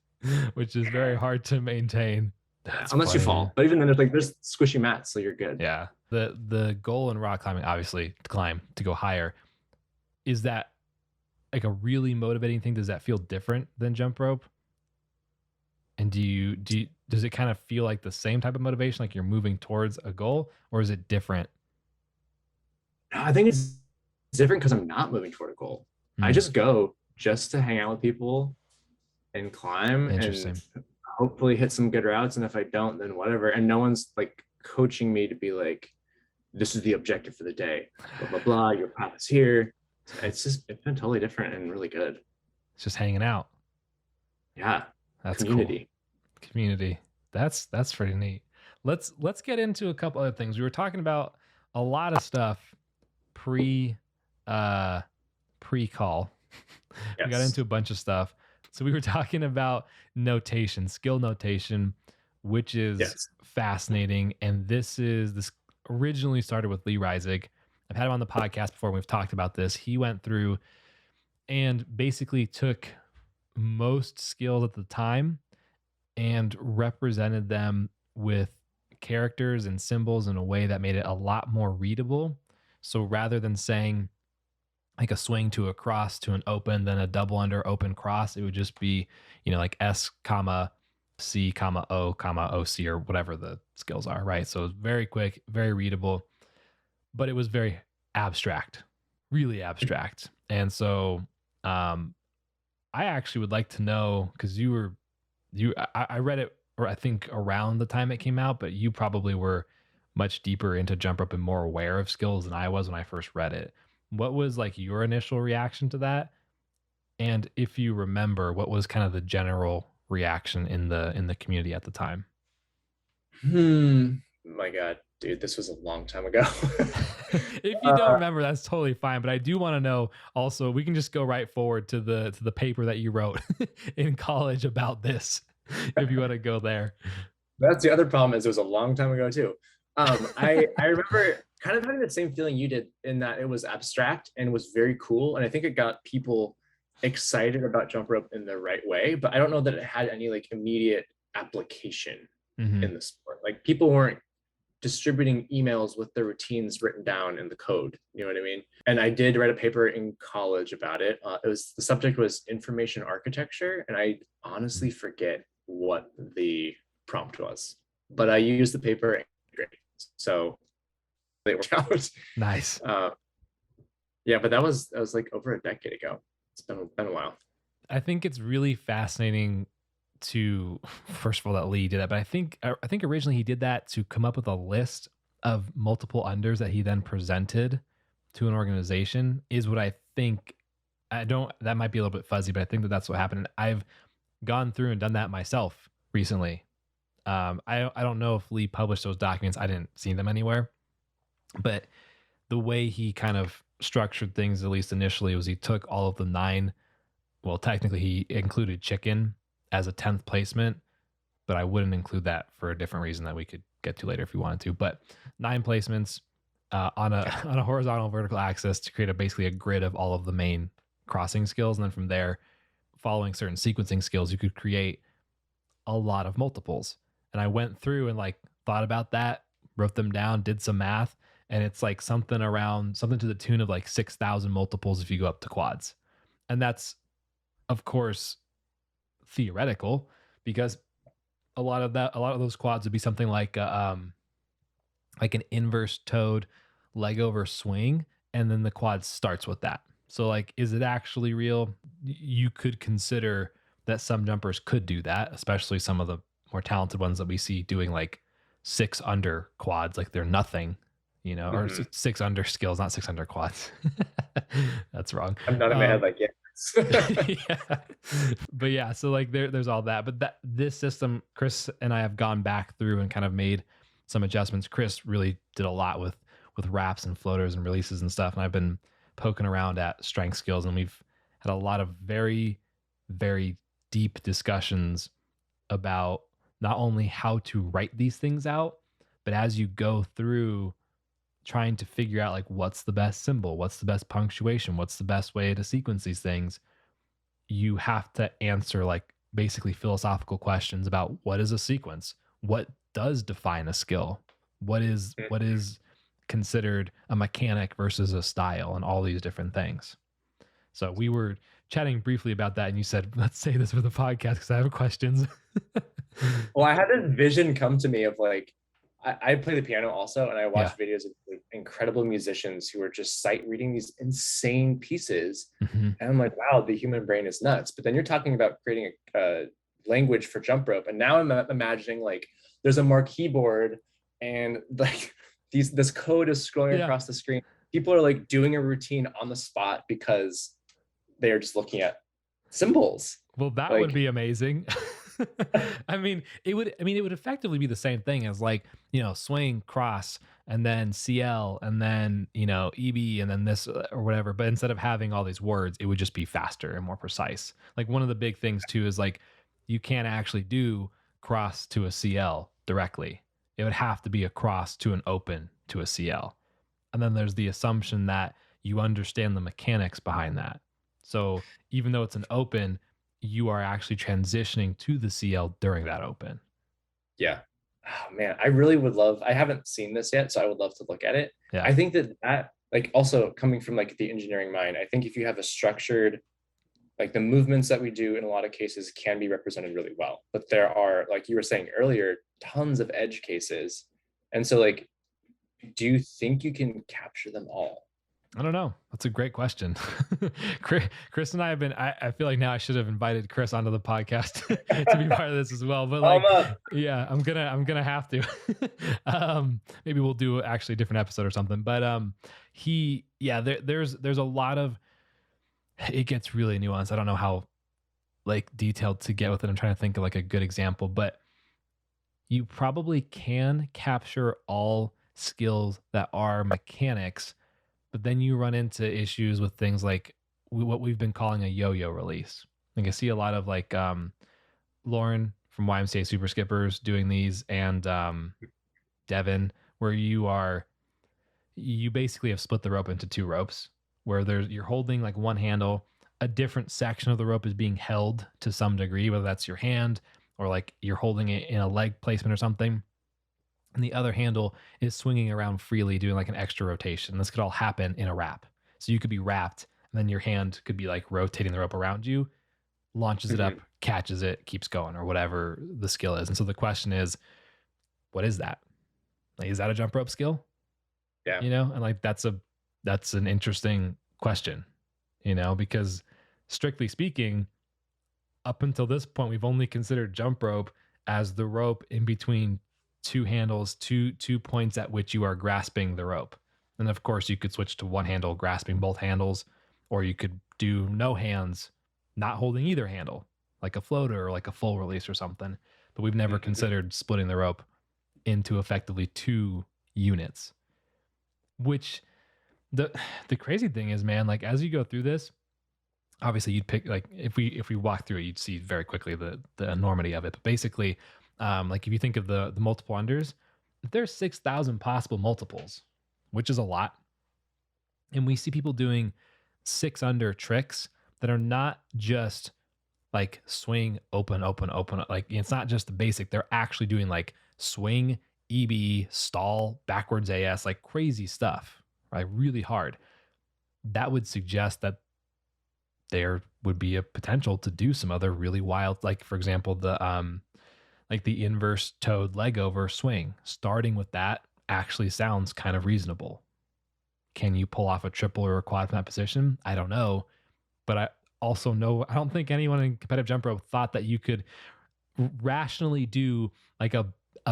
Speaker 1: which is very hard to maintain. That's
Speaker 2: unless you fall. But even then there's squishy mats, so you're good.
Speaker 1: Yeah. The goal in rock climbing, obviously, to climb, to go higher. Is that like a really motivating thing? Does that feel different than jump rope? And does it kind of feel like the same type of motivation, like you're moving towards a goal, or is it different?
Speaker 2: I think it's different because I'm not moving toward a goal. I just go just to hang out with people and climb and hopefully hit some good routes. And if I don't, then whatever. And no one's like coaching me to be like, this is the objective for the day, blah, blah, blah. Your path is here. It's been totally different and really good.
Speaker 1: It's just hanging out.
Speaker 2: Yeah.
Speaker 1: That's
Speaker 2: community.
Speaker 1: Cool. Community. That's pretty neat. Let's get into a couple other things. We were talking about a lot of stuff pre-call. Yes. We got into a bunch of stuff. So we were talking about notation, skill notation, which is fascinating. And this originally started with Lee Reisig. I've had him on the podcast before. We've talked about this. He went through and basically took most skills at the time and represented them with characters and symbols in a way that made it a lot more readable. So rather than saying like a swing to a cross to an open, then a double under open cross, it would just be, like S, comma, C, comma, O, comma, OC, or whatever the skills are, right? So it's very quick, very readable, but it was very abstract, really abstract. And so I actually would like to know, because I read it, or I think around the time it came out, but you probably were much deeper into jump rope and more aware of skills than I was when I first read it. What was like your initial reaction to that? And if you remember, what was kind of the general reaction in the community at the time?
Speaker 2: My God, dude, this was a long time ago.
Speaker 1: If you don't remember, that's totally fine. But I do want to know also, we can just go right forward to the paper that you wrote in college about this, if you want to go there.
Speaker 2: That's the other problem, is it was a long time ago too. I remember kind of having the same feeling you did, in that it was abstract and was very cool. And I think it got people excited about jump rope in the right way, but I don't know that it had any like immediate application in the sport. Like people weren't distributing emails with the routines written down in the code. You know what I mean? And I did write a paper in college about it. The subject was information architecture. And I honestly forget what the prompt was, but I used the paper. So it worked out.
Speaker 1: Nice.
Speaker 2: Yeah, but that was like over a decade ago. It's been a while.
Speaker 1: I think it's really fascinating to, first of all, that Lee did that, but I think originally he did that to come up with a list of multiple unders that he then presented to an organization, is what I think. That might be a little bit fuzzy, but I think that's what happened. And I've gone through and done that myself recently. I don't know if Lee published those documents. I didn't see them anywhere, but the way he kind of structured things, at least initially, was he took all of the 9. Well, technically he included chicken as a 10th placement, but I wouldn't include that for a different reason that we could get to later if we wanted to. But 9 placements on a horizontal vertical axis to create basically a grid of all of the main crossing skills. And then from there, following certain sequencing skills, you could create a lot of multiples. And I went through and like thought about that, wrote them down, did some math, and it's like something to the tune of like 6,000 multiples if you go up to quads. And that's, of course, theoretical, because a lot of those quads would be something like an inverse toed leg over swing, and then the quad starts with that. So like, is it actually real? You could consider that some jumpers could do that, especially some of the more talented ones that we see doing like 6 under quads, like they're nothing, or 6 under skills, not 6 under quads. That's wrong.
Speaker 2: I'm not in my head like, yeah.
Speaker 1: Yeah. But yeah, so like there's all that. But this system, Chris and I have gone back through and kind of made some adjustments. Chris really did a lot with wraps and floaters and releases and stuff. And I've been poking around at strength skills, and we've had a lot of very, very deep discussions about not only how to write these things out, but as you go through trying to figure out like what's the best symbol, what's the best punctuation, what's the best way to sequence these things, you have to answer like basically philosophical questions about what is a sequence, what does define a skill, what is considered a mechanic versus a style, and all these different things. So we were chatting briefly about that, and you said, let's say this for the podcast because I have questions.
Speaker 2: Well, I had this vision come to me of like, I play the piano also, and I watch
Speaker 1: Yeah.
Speaker 2: videos of like, incredible musicians who are just sight reading these insane pieces.
Speaker 1: Mm-hmm.
Speaker 2: And I'm like, wow, the human brain is nuts. But then you're talking about creating a language for jump rope. And now I'm imagining like there's a marquee board and like this code is scrolling across the screen. People are like doing a routine on the spot because they're just looking at symbols.
Speaker 1: Well, that
Speaker 2: Like,
Speaker 1: would be amazing. It would effectively be the same thing as like, swing, cross, and then CL, and then, EB, and then this or whatever. But instead of having all these words, it would just be faster and more precise. Like one of the big things too is like, you can't actually do cross to a CL directly. It would have to be a cross to an open to a CL. And then there's the assumption that you understand the mechanics behind that. So even though it's an open, you are actually transitioning to the CL during that open.
Speaker 2: yeah. Oh man, I really would love, I haven't seen this yet, so I would love to look at it.
Speaker 1: Yeah.
Speaker 2: I think that like also coming from like the engineering mind, I think if you have a structured, like the movements that we do in a lot of cases can be represented really well. But there are, like you were saying earlier, tons of edge cases. And so like, do you think you can capture them all?
Speaker 1: I don't know. That's a great question. Chris and I have been, I feel like now I should have invited Chris onto the podcast to be part of this as well. But like, yeah, I'm gonna have to. Maybe we'll do actually a different episode or something. But there's a lot of, it gets really nuanced. I don't know how like detailed to get with it. I'm trying to think of like a good example, but you probably can capture all skills that are mechanics, but then you run into issues with things like what we've been calling a yo-yo release. Like I see a lot of like Lauren from YMCA Super Skippers doing these, and Devin, where you basically have split the rope into two ropes, where you're holding like one handle, a different section of the rope is being held to some degree, whether that's your hand or like you're holding it in a leg placement or something. And the other handle is swinging around freely, doing like an extra rotation. This could all happen in a wrap. So you could be wrapped, and then your hand could be like rotating the rope around you, launches it up, catches it, keeps going, or whatever the skill is. And so the question is, what is that? Like, is that a jump rope skill?
Speaker 2: Yeah.
Speaker 1: And like that's an interesting question, because strictly speaking, up until this point, we've only considered jump rope as the rope in between two handles, two points at which you are grasping the rope. And of course, you could switch to one handle, grasping both handles, or you could do no hands, not holding either handle, like a floater or like a full release or something. But we've never considered splitting the rope into effectively two units. Which the crazy thing is, man, like as you go through this, obviously you'd pick, like if we walk through it, you'd see very quickly the enormity of it. But basically, like if you think of the multiple unders, there's 6,000 possible multiples, which is a lot. And we see people doing 6 under tricks that are not just like swing, open, open, open. Like it's not just the basic. They're actually doing like swing, EB, stall, backwards AS, like crazy stuff, right? Really hard. That would suggest that there would be a potential to do some other really wild, like for example, the inverse toed leg over swing. Starting with that actually sounds kind of reasonable. Can you pull off a triple or a quad from that position? I don't know. But I also know, I don't think anyone in competitive jump rope thought that you could rationally do like a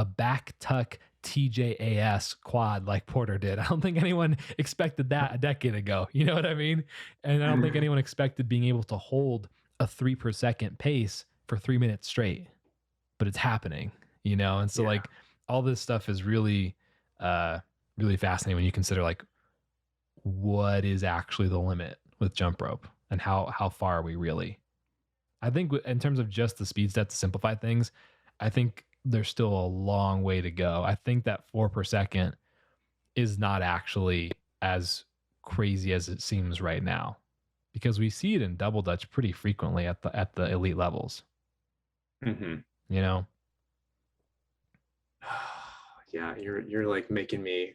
Speaker 1: back tuck TJAS quad like Porter did. I don't think anyone expected that a decade ago. You know what I mean? And I don't think anyone expected being able to hold a 3 per second pace for 3 minutes straight, but it's happening, And so like all this stuff is really, really fascinating when you consider like what is actually the limit with jump rope and how far are we really? I think in terms of just the speed step to simplify things, I think there's still a long way to go. I think that 4 per second is not actually as crazy as it seems right now, because we see it in double dutch pretty frequently at the elite levels.
Speaker 2: Mm-hmm.
Speaker 1: You know,
Speaker 2: Yeah, you're like making me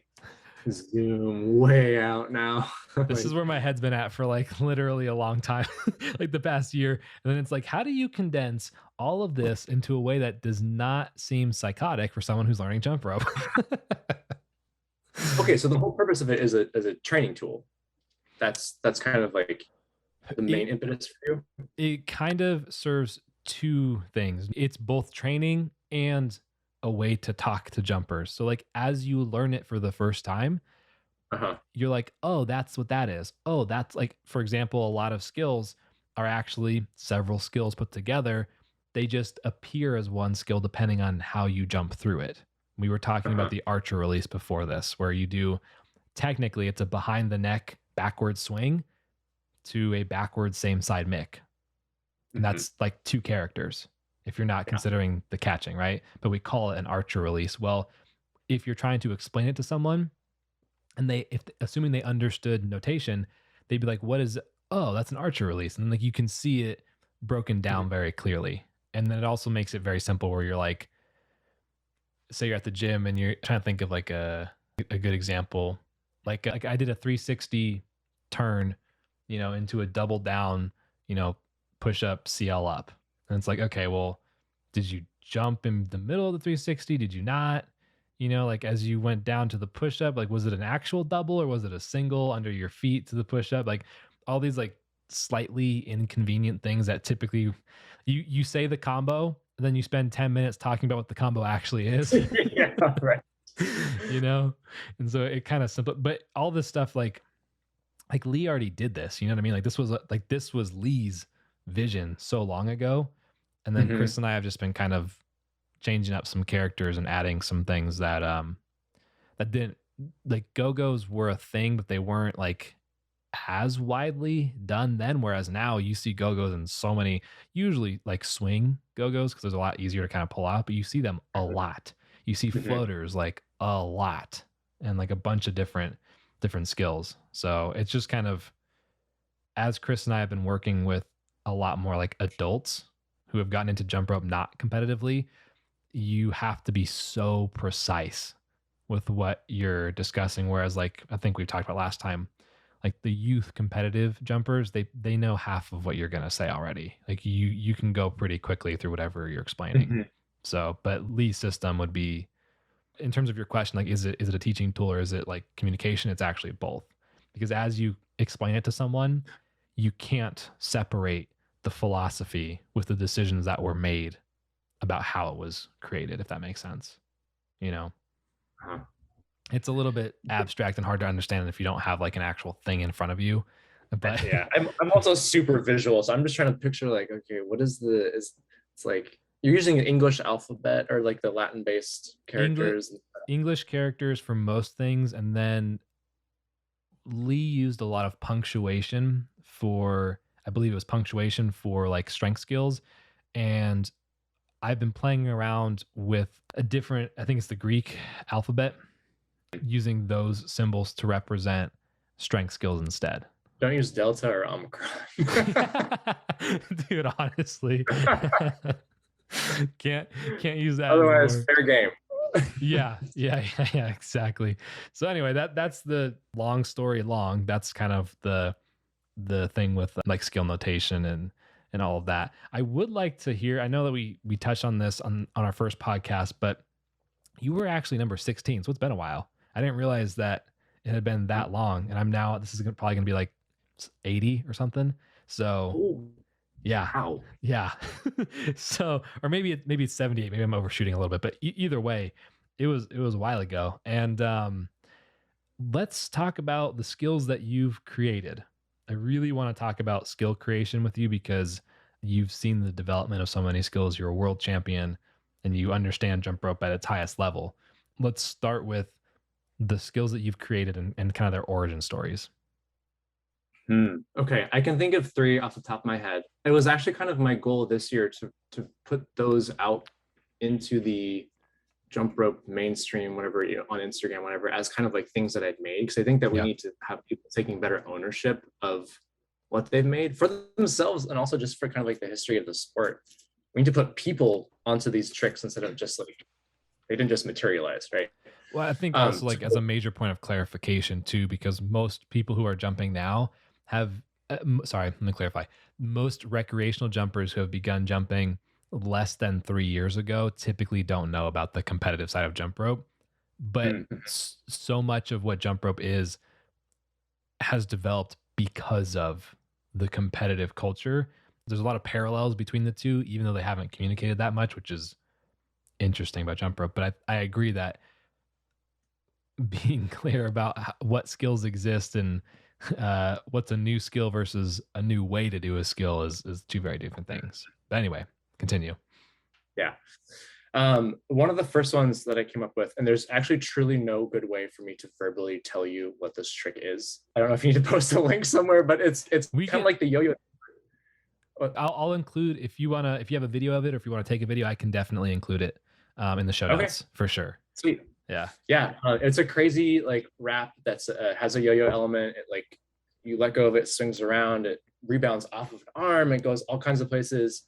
Speaker 2: zoom way out now.
Speaker 1: this is where my head's been at for like literally a long time, like the past year. And then it's like, how do you condense all of this into a way that does not seem psychotic for someone who's learning jump rope?
Speaker 2: Okay, so the whole purpose of it is a training tool. That's kind of like the main impetus for you.
Speaker 1: It kind of serves two things. It's both training and a way to talk to jumpers. So like as you learn it for the first time, you're like, oh, that's what that is. Oh, that's like, for example, a lot of skills are actually several skills put together. They just appear as one skill depending on how you jump through it. We were talking about the archer release before this, where you do, technically it's a behind the neck backward swing to a backward same side mick. And that's like 2 characters if you're not considering the catching, right? But we call it an archer release. Well, if you're trying to explain it to someone and assuming they understood notation, they'd be like, what is, oh, that's an archer release. And like you can see it broken down very clearly. And then it also makes it very simple where you're like, say you're at the gym and you're trying to think of like a good example. Like I did a 360 turn, into a double down, push up, CL up. And it's like, okay, well, did you jump in the middle of the 360? Did you not? Like as you went down to the push up, like was it an actual double or was it a single under your feet to the push up? Like all these like slightly inconvenient things that typically you say the combo, and then you spend 10 minutes talking about what the combo actually is.
Speaker 2: Yeah, right.
Speaker 1: And so it kind of simple, but all this stuff like Lee already did this, you know what I mean? Like this was Lee's vision so long ago. And then Chris and I have just been kind of changing up some characters and adding some things that that didn't, like, go-go's were a thing, but they weren't like as widely done then, whereas now you see go-go's in so many, usually like swing go-go's because there's a lot easier to kind of pull out, but you see them a lot. You see floaters like a lot, and like a bunch of different skills. So it's just kind of, as Chris and I have been working with a lot more like adults who have gotten into jump rope not competitively, you have to be so precise with what you're discussing. Whereas like I think we talked about last time, like the youth competitive jumpers, they know half of what you're gonna say already. Like you can go pretty quickly through whatever you're explaining. So, but Lee's system would be, in terms of your question, like is it a teaching tool or is it like communication? It's actually both, because as you explain it to someone, you can't separate the philosophy with the decisions that were made about how it was created, if that makes sense. It's a little bit abstract and hard to understand if you don't have like an actual thing in front of you. But
Speaker 2: yeah, I'm also super visual, so I'm just trying to picture like, okay, what is it's like you're using an English alphabet or like the Latin based characters.
Speaker 1: English characters for most things, and then Lee used a lot of punctuation for, I believe it was punctuation for like strength skills. And I've been playing around with a different, I think it's the Greek alphabet, using those symbols to represent strength skills instead.
Speaker 2: Don't use Delta or Omicron.
Speaker 1: Dude, honestly. can't use that
Speaker 2: otherwise
Speaker 1: anymore.
Speaker 2: Fair game.
Speaker 1: yeah, exactly. So anyway, that's the long story long. That's kind of the thing with like skill notation and all of that. I would like to hear, I know that we touched on this on our first podcast, but you were actually number 16. So it's been a while. I didn't realize that it had been that long. And I'm now, this is probably going to be like 80 or something. So yeah.
Speaker 2: Wow.
Speaker 1: Yeah. So, or maybe it's 78. Maybe I'm overshooting a little bit, but either way, it was a while ago. And let's talk about the skills that you've created. I really want to talk about skill creation with you because you've seen the development of so many skills. You're a world champion and you understand jump rope at its highest level. Let's start with the skills that you've created and kind of their origin stories.
Speaker 2: Okay, I can think of three off the top of my head. It was actually kind of my goal this year to put those out into the jump rope mainstream, whatever, on Instagram, whatever, as kind of like things that I'd made. Because I think that we need to have people taking better ownership of what they've made for themselves, and also just for kind of like the history of the sport. We need to put people onto these tricks instead of just like, they didn't just materialize, right?
Speaker 1: Well, I think also like as a major point of clarification too, because most people who are jumping now have, sorry, let me clarify. Most recreational jumpers who have begun jumping less than 3 years ago typically don't know about the competitive side of jump rope. But so much of what jump rope is has developed because of the competitive culture. There's a lot of parallels between the two, even though they haven't communicated that much, which is interesting about jump rope. But I agree that being clear about what skills exist and what's a new skill versus a new way to do a skill is two very different things. But anyway, continue.
Speaker 2: Yeah. One of the first ones that I came up with, and there's actually truly no good way for me to verbally tell you what this trick is. I don't know if you need to post a link somewhere, but it's kind of like the yo-yo.
Speaker 1: I'll include, if you have a video of it, or if you want to take a video, I can definitely include it in the show notes for sure.
Speaker 2: Sweet.
Speaker 1: Yeah.
Speaker 2: It's a crazy like wrap that's has a yo-yo element. It, like, you let go of it, swings around, it rebounds off of an arm, it goes all kinds of places.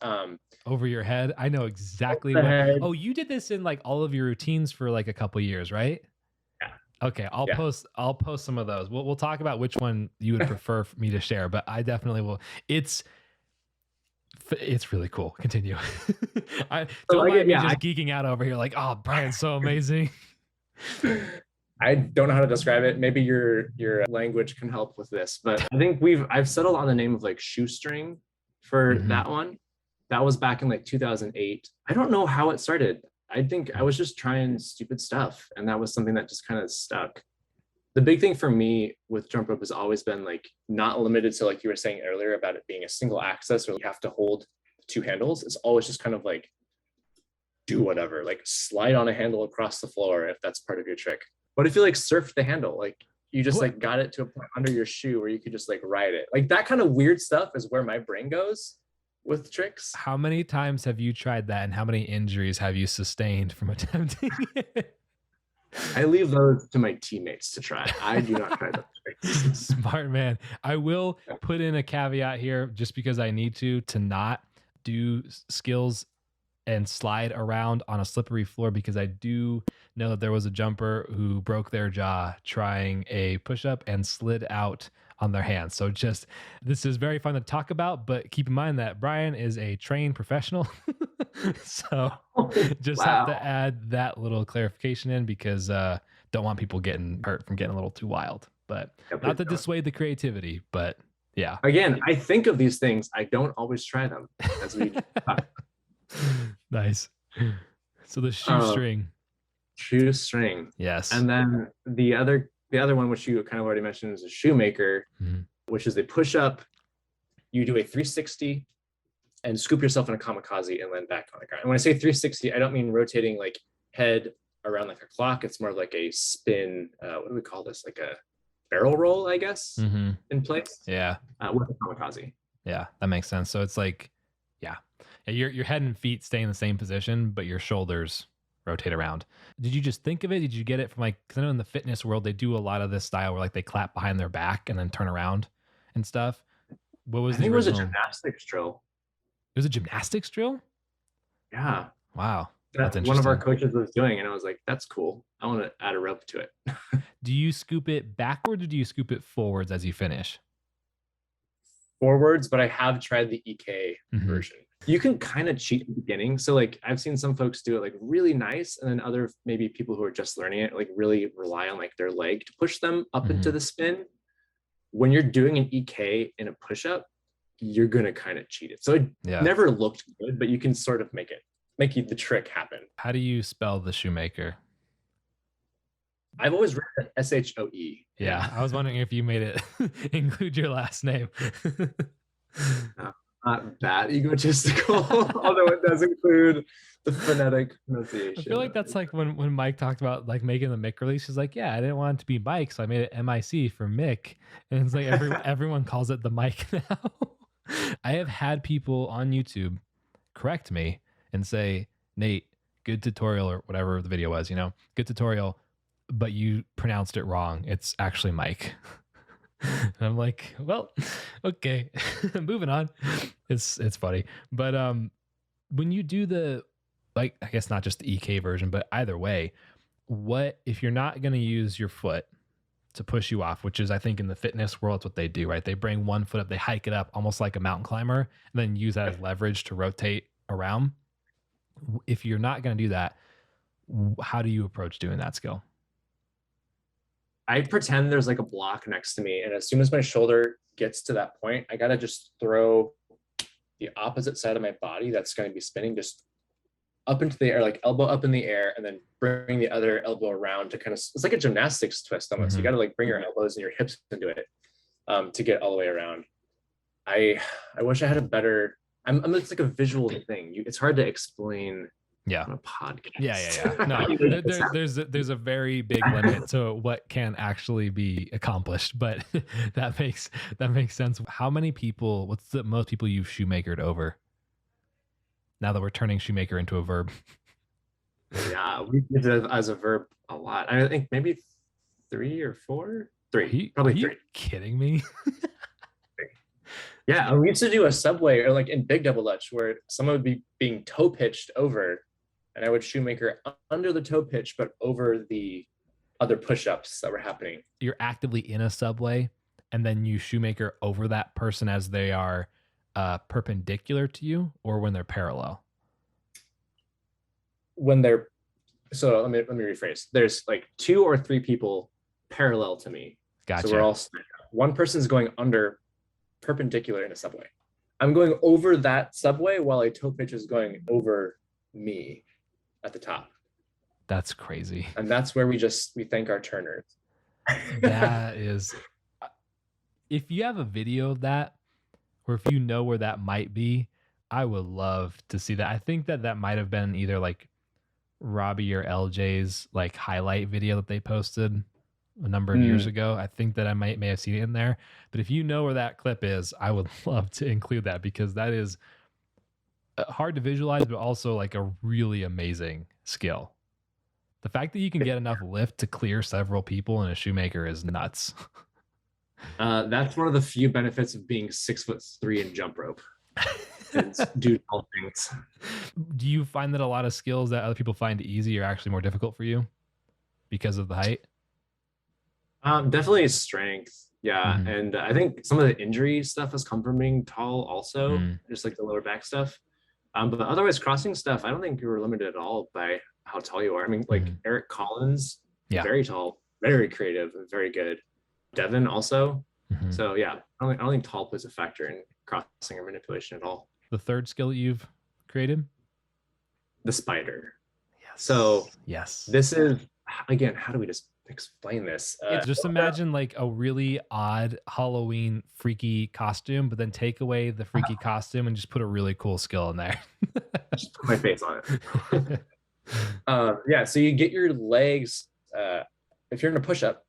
Speaker 1: Over your head. I know exactly what. Oh, you did this in like all of your routines for like a couple years, right?
Speaker 2: Yeah.
Speaker 1: Okay, I'll post some of those. We'll talk about which one you would prefer for me to share, but I definitely will. It's really cool. Continue. I don't mind me just geeking out over here, like, oh, Brian's so amazing.
Speaker 2: I don't know how to describe it. Maybe your language can help with this, but I think I've settled on the name of like shoestring for that one. That was back in like 2008. I don't know how it started. I think I was just trying stupid stuff, and that was something that just kind of stuck. The big thing for me with jump rope has always been like not limited to, like you were saying earlier, about it being a single access or you have to hold two handles. It's always just kind of like do whatever, like slide on a handle across the floor if that's part of your trick. What if you like surf the handle? Like you just like got it to a point under your shoe where you could just like ride it. Like that kind of weird stuff is where my brain goes with tricks.
Speaker 1: How many times have you tried that, and how many injuries have you sustained from attempting it?
Speaker 2: I leave those to my teammates to try. I do not try those tricks.
Speaker 1: Smart man. I will put in a caveat here, just because I need to not do skills and slide around on a slippery floor, because I do know that there was a jumper who broke their jaw trying a push-up and slid out on their hands. So this is very fun to talk about, but keep in mind that Brian is a trained professional. So have to add that little clarification in, because don't want people getting hurt from getting a little too wild, but not to dissuade the creativity, but yeah.
Speaker 2: Again, I think of these things. I don't always try them, as we
Speaker 1: Nice. So the shoestring.
Speaker 2: Shoestring.
Speaker 1: Yes.
Speaker 2: And then the other one, which you kind of already mentioned, is a Shoemaker, which is a push-up. You do a 360 and scoop yourself in a kamikaze and land back on the ground. And when I say 360, I don't mean rotating like head around like a clock. It's more like a spin. What do we call this? Like a barrel roll, I guess, in place.
Speaker 1: Yeah.
Speaker 2: With a kamikaze.
Speaker 1: Yeah, that makes sense. So it's like, your head and feet stay in the same position, but your shoulders rotate around. Did you just think of it? Did you get it from like, because I know in the fitness world, they do a lot of this style where like they clap behind their back and then turn around and stuff. What was
Speaker 2: I think it was a gymnastics drill.
Speaker 1: It was a gymnastics drill?
Speaker 2: Yeah.
Speaker 1: Wow.
Speaker 2: That's one of our coaches was doing, and I was like, that's cool. I want to add a rope to it.
Speaker 1: Do you scoop it backwards, or do you scoop it forwards as you finish?
Speaker 2: Forwards, but I have tried the EK version. You can kind of cheat at the beginning. So like I've seen some folks do it like really nice, and then other maybe people who are just learning it like really rely on like their leg to push them up into the spin. When you're doing an EK in a push-up, you're gonna kind of cheat it. So it never looked good, but you can sort of make the trick happen.
Speaker 1: How do you spell the Shoemaker?
Speaker 2: I've always read it SHOE.
Speaker 1: Yeah, I was wondering if you made it include your last name.
Speaker 2: not that egotistical, although it does include the phonetic pronunciation.
Speaker 1: I feel like that's like when Mike talked about like making the Mick release. He's like, yeah, I didn't want it to be Mike, so I made it MIC for Mick. And it's like everyone calls it the Mike now. I have had people on YouTube correct me and say, Nate, good tutorial, or whatever the video was, good tutorial, but you pronounced it wrong. It's actually Mike. And I'm like, well, okay, moving on. It's funny. But when you do the, like, I guess not just the EK version, but either way, what if you're not going to use your foot to push you off, which is, I think, in the fitness world, it's what they do, right? They bring one foot up, they hike it up almost like a mountain climber, and then use that as leverage to rotate around. If you're not going to do that, how do you approach doing that skill?
Speaker 2: I pretend there's like a block next to me, and as soon as my shoulder gets to that point, I gotta just throw the opposite side of my body that's going to be spinning just up into the air, like elbow up in the air, and then bring the other elbow around to kind of, it's like a gymnastics twist almost. You got to like bring your elbows and your hips into it to get all the way around. I wish I had a better, it's like a visual thing. It's hard to explain on a podcast.
Speaker 1: Yeah. No, there's a very big limit to what can actually be accomplished, but that makes sense. How many people, what's the most people you've shoemakered over? Now that we're turning shoemaker into a verb.
Speaker 2: Yeah, we did it as a verb a lot. I think maybe 3 or 4. 3. Probably 3.
Speaker 1: Are you kidding me?
Speaker 2: Yeah, we used to do a subway, or like in big double dutch, where someone would be being toe pitched over, and I would shoemaker under the toe pitch, but over the other push-ups that were happening.
Speaker 1: You're actively in a subway, and then you shoemaker over that person as they are perpendicular to you, or when they're parallel?
Speaker 2: When they're, so let me rephrase. There's like 2 or 3 people parallel to me.
Speaker 1: Gotcha.
Speaker 2: So we're all, one person's going under perpendicular in a subway. I'm going over that subway while a toe pitch is going over me at the top.
Speaker 1: That's crazy.
Speaker 2: And that's where we thank our turners.
Speaker 1: That is, if you have a video of that, or if you know where that might be, I would love to see that. I think that might have been either like Robbie or LJ's like highlight video that they posted a number of years ago. I think that I may have seen it in there. But if you know where that clip is, I would love to include that, because that is hard to visualize, but also like a really amazing skill. The fact that you can get enough lift to clear several people in a shoemaker is nuts.
Speaker 2: That's one of the few benefits of being 6'3" in jump rope. Do all things.
Speaker 1: Do you find that a lot of skills that other people find easy are actually more difficult for you because of the height?
Speaker 2: Definitely strength. Yeah. And I think some of the injury stuff has come from being tall also, just like the lower back stuff. But otherwise, crossing stuff, I don't think you were limited at all by how tall you are. I mean, like Eric Collins, very tall, very creative, and very good. Devin also. So yeah, I don't think tall plays a factor in crossing or manipulation at all.
Speaker 1: The third skill that you've created?
Speaker 2: The spider.
Speaker 1: Yes.
Speaker 2: So
Speaker 1: yes,
Speaker 2: this is, again, how do we just explain this?
Speaker 1: Just imagine like a really odd Halloween freaky costume, but then take away the freaky costume and just put a really cool skill in there.
Speaker 2: Just put my face on it. Yeah, so you get your legs, if you're in a push-up,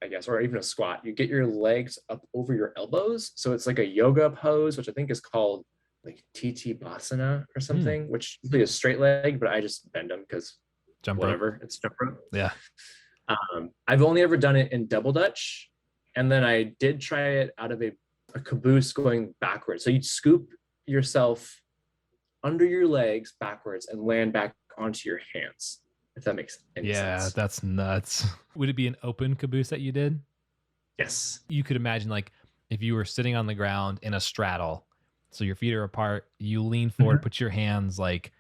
Speaker 2: I guess, or even a squat, you get your legs up over your elbows. So it's like a yoga pose, which I think is called like TT Basana or something, which is a straight leg, but I just bend them because whatever, it's jump rope.
Speaker 1: Yeah.
Speaker 2: I've only ever done it in double dutch, and then I did try it out of a caboose going backwards. So you'd scoop yourself under your legs backwards and land back onto your hands, if that makes any sense.
Speaker 1: Yeah, that's nuts. Would it be an open caboose that you did?
Speaker 2: Yes.
Speaker 1: You could imagine like if you were sitting on the ground in a straddle, so your feet are apart, you lean forward, put your hands like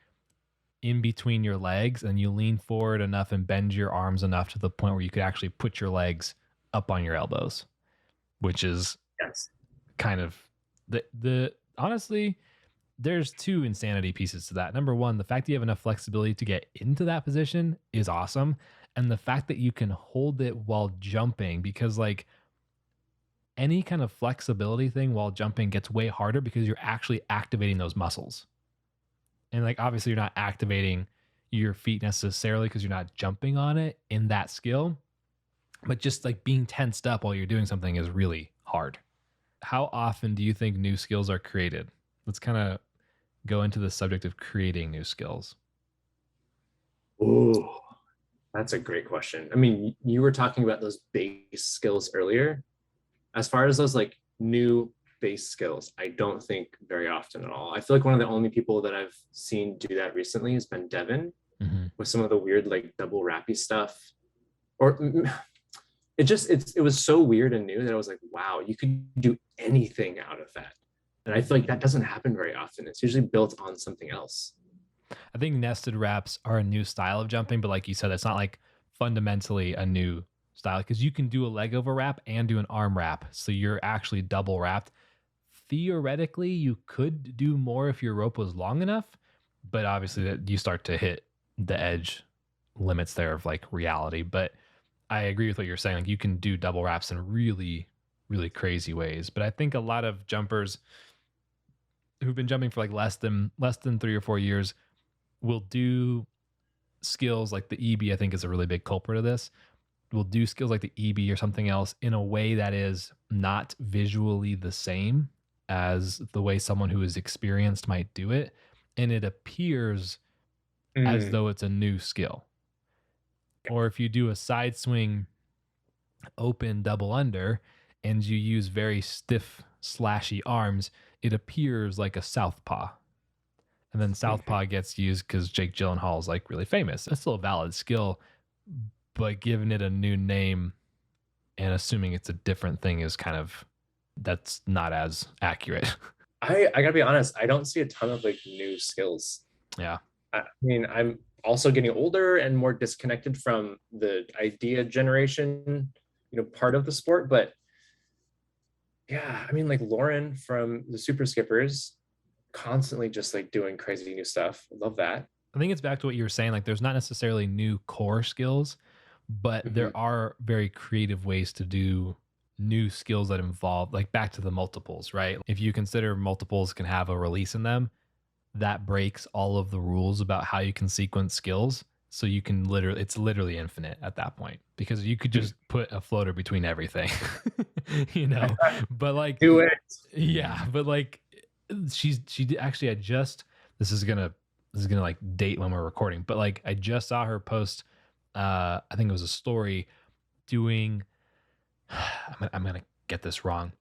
Speaker 1: in between your legs, and you lean forward enough and bend your arms enough to the point where you could actually put your legs up on your elbows, which is kind of the honestly, there's 2 insanity pieces to that. Number 1, the fact that you have enough flexibility to get into that position is awesome. And the fact that you can hold it while jumping, because like any kind of flexibility thing while jumping gets way harder because you're actually activating those muscles. And like obviously you're not activating your feet necessarily because you're not jumping on it in that skill, but just like being tensed up while you're doing something is really hard. How often do you think new skills are created? Let's kind of go into the subject of creating new skills.
Speaker 2: Oh, that's a great question. I mean, you were talking about those base skills earlier. As far as those like new base skills, I don't think very often at all. I feel like one of the only people that I've seen do that recently has been Devin
Speaker 1: Mm-hmm.
Speaker 2: with some of the weird like double rappy stuff. Or it was so weird and new that I was like, wow, you could do anything out of that. And I feel like that doesn't happen very often. It's usually built on something else.
Speaker 1: I think nested wraps are a new style of jumping, but like you said, it's not like fundamentally a new style because you can do a leg over wrap and do an arm wrap. So you're actually double wrapped. Theoretically, you could do more if your rope was long enough, but obviously that you start to hit the edge limits there of like reality. But I agree with what you're saying. Like you can do double wraps in really, really crazy ways. But I think a lot of jumpers who've been jumping for like less than 3 or 4 years will do skills like the EB, I think is a really big culprit of this. Will do skills like the EB or something else in a way that is not visually the same as the way someone who is experienced might do it. And it appears as
Speaker 2: Mm,
Speaker 1: though it's a new skill. Or if you do a side swing open double under and you use very stiff, slashy arms, it appears like a southpaw. And then
Speaker 2: mhm.
Speaker 1: southpaw gets used because Jake Gyllenhaal is like really famous. It's still a valid skill, but giving it a new name and assuming it's a different thing is kind of that's not as accurate.
Speaker 2: I gotta be honest, I don't see a ton of like new skills.
Speaker 1: Yeah.
Speaker 2: I mean, I'm also getting older and more disconnected from the idea generation, part of the sport. But yeah, I mean, like Lauren from the Super Skippers, constantly just like doing crazy new stuff. I love that.
Speaker 1: I think it's back to what you were saying. Like, there's not necessarily new core skills, but
Speaker 2: Mhm.
Speaker 1: there are very creative ways to do new skills that involve, like, back to the multiples, right? If you consider multiples can have a release in them, that breaks all of the rules about how you can sequence skills. So you can literally, it's literally infinite at that point because you could just put a floater between everything, you know? But like,
Speaker 2: Do it.
Speaker 1: yeah, but like actually, this is gonna like date when we're recording, but like I just saw her post, I think it was a story doing, I'm gonna get this wrong.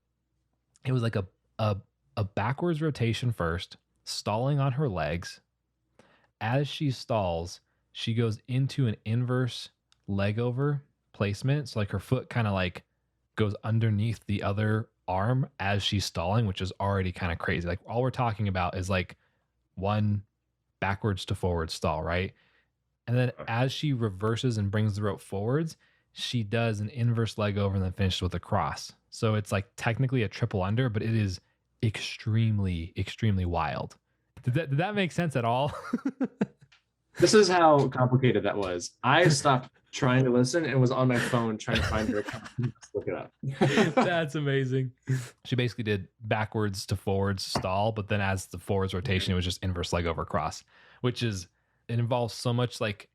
Speaker 1: It was like a, a backwards rotation first, stalling on her legs. As she stalls, she goes into an inverse leg over placement. So like her foot kind of like goes underneath the other arm as she's stalling, which is already kind of crazy. Like all we're talking about is like one backwards to forward stall, right? And then as she reverses and brings the rope forwards, she does an inverse leg over and then finishes with a cross. So it's like technically a triple under, but it is extremely, extremely wild. Did that make sense at all?
Speaker 2: This is how complicated that was. I stopped trying to listen and was on my phone trying to find her account. Let's look it up.
Speaker 1: That's amazing. She basically did backwards to forwards stall, but then as the forwards rotation, it was just inverse leg over cross, which is it involves so much like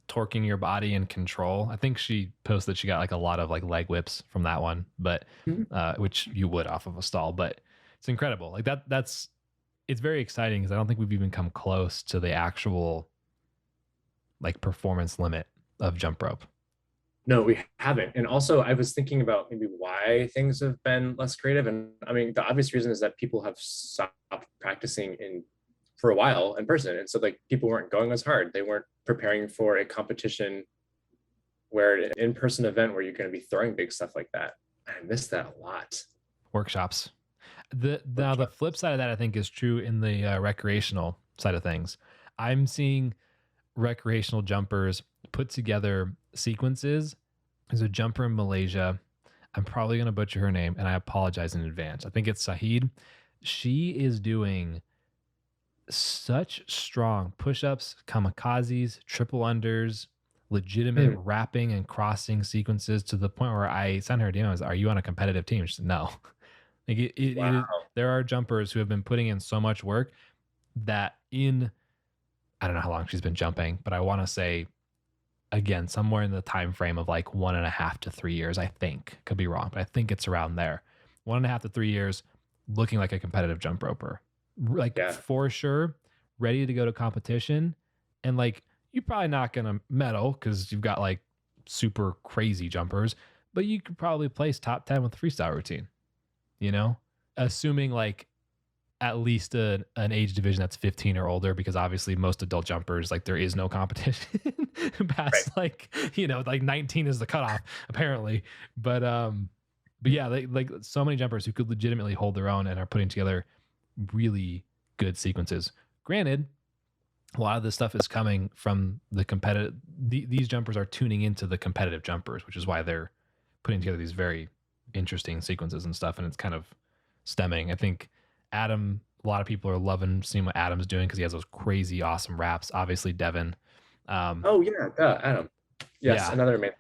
Speaker 1: torquing your body and control. I think she posted she got like a lot of like leg whips from that one, but which you would off of a stall, but it's incredible. Like that's it's very exciting because I don't think we've even come close to the actual like performance limit of jump rope.
Speaker 2: No, we haven't. And also, I was thinking about maybe why things have been less creative. And I mean, the obvious reason is that people have stopped practicing in for a while in person. And so like people weren't going as hard. They weren't preparing for a competition where an in-person event where you're going to be throwing big stuff like that. I miss that a lot.
Speaker 1: Workshops. The flip side of that I think is true in the recreational side of things. I'm seeing recreational jumpers put together sequences. There's a jumper in Malaysia. I'm probably going to butcher her name and I apologize in advance. I think it's Sahid. She is doing such strong push-ups, kamikazes, triple unders, legitimate wrapping and crossing sequences to the point where I sent her a DM. I was, are you on a competitive team? She said, no. Like
Speaker 2: Wow.
Speaker 1: there are jumpers who have been putting in so much work that I don't know how long she's been jumping, but I want to say again, somewhere in the time frame of like 1.5 to 3 years, I think. Could be wrong, but I think it's around there. 1.5 to 3 years looking like a competitive jump roper. Like
Speaker 2: Yeah.
Speaker 1: for sure, ready to go to competition. And like you're probably not gonna medal because you've got like super crazy jumpers, but you could probably place top 10 with the freestyle routine, you know? Assuming like at least an age division that's 15 or older, because obviously most adult jumpers, like there is no competition past like, like 19 is the cutoff apparently. But yeah, like so many jumpers who could legitimately hold their own and are putting together really good sequences. Granted, a lot of this stuff is coming from the competitive. These jumpers are tuning into the competitive jumpers, which is why they're putting together these very interesting sequences and stuff. And it's kind of stemming. I think Adam, a lot of people are loving seeing what Adam's doing because he has those crazy awesome raps. Obviously, Devin.
Speaker 2: Oh yeah, Adam. Yes,
Speaker 1: Yeah.
Speaker 2: another man.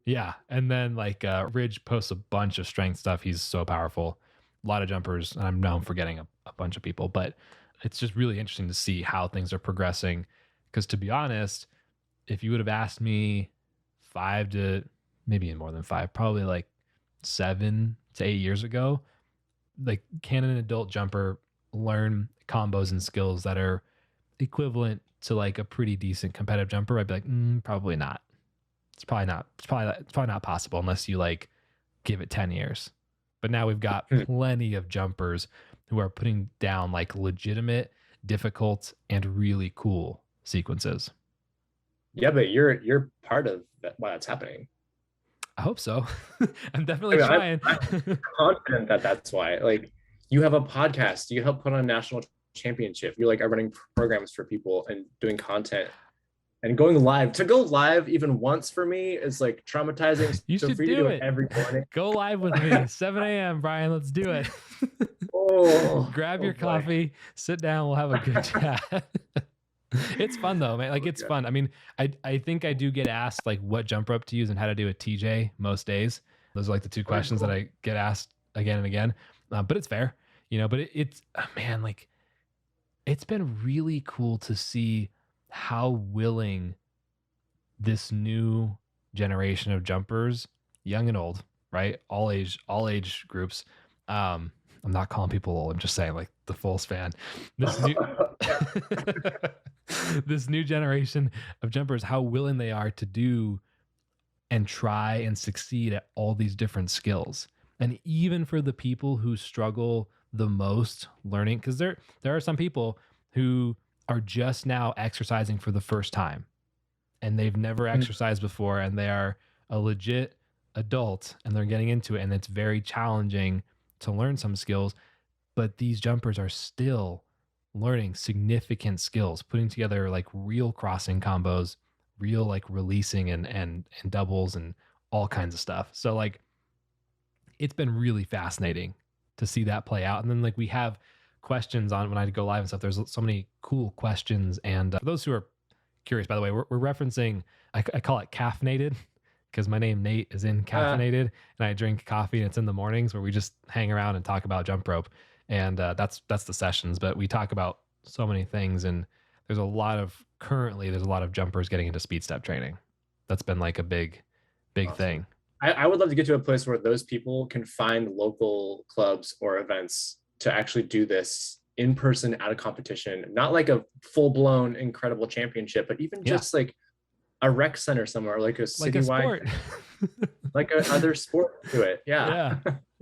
Speaker 1: Yeah. And then like Ridge posts a bunch of strength stuff. He's so powerful. A lot of jumpers. And I know I'm forgetting a bunch of people, but it's just really interesting to see how things are progressing. Because to be honest, if you would have asked me 5 to maybe more than 5, probably like 7 to 8 years ago, like can an adult jumper learn combos and skills that are equivalent to like a pretty decent competitive jumper? I'd be like, probably not. It's probably not. It's probably not possible unless you like give it 10 years. But now we've got plenty of jumpers who are putting down like legitimate, difficult, and really cool sequences.
Speaker 2: Yeah, but you're part of why that's happening.
Speaker 1: I hope so. I'm definitely trying.
Speaker 2: I'm confident that that's why. Like, you have a podcast, you help put on a national championship, you like are running programs for people and doing content and going live. To go live even once for me is like traumatizing.
Speaker 1: You
Speaker 2: so
Speaker 1: should
Speaker 2: for you to
Speaker 1: do
Speaker 2: do
Speaker 1: it
Speaker 2: every morning.
Speaker 1: Go live with me, 7 a.m. Brian. Let's do it. Grab your coffee, sit down. We'll have a good chat. It's fun though, man. Like it's fun. I mean, I think I do get asked like what jump rope to use and how to do a TJ most days. Those are like the two questions that I get asked again and again. But it's fair, But it's man, like it's been really cool to see how willing this new generation of jumpers, young and old, right? All age groups. I'm not calling people old. I'm just saying like the full span. This new this new generation of jumpers, how willing they are to do and try and succeed at all these different skills. And even for the people who struggle the most learning, because there are some people who are just now exercising for the first time and they've never exercised before and they are a legit adult and they're getting into it and it's very challenging to learn some skills, but these jumpers are still learning significant skills, putting together like real crossing combos, real like releasing and doubles and all kinds of stuff. So like it's been really fascinating to see that play out. And then like we have questions on when I go live and stuff. There's so many cool questions. And for those who are curious, by the way, we're referencing, I call it caffeinated because my name Nate is in caffeinated and I drink coffee and it's in the mornings where we just hang around and talk about jump rope. And that's the sessions, but we talk about so many things. And there's a lot of jumpers getting into speed step training. That's been like a big awesome thing.
Speaker 2: I would love to get to a place where those people can find local clubs or events to actually do this in person at a competition, not like a full blown incredible championship, but even just like a rec center somewhere, like a citywide, like another sport to it.
Speaker 1: Yeah,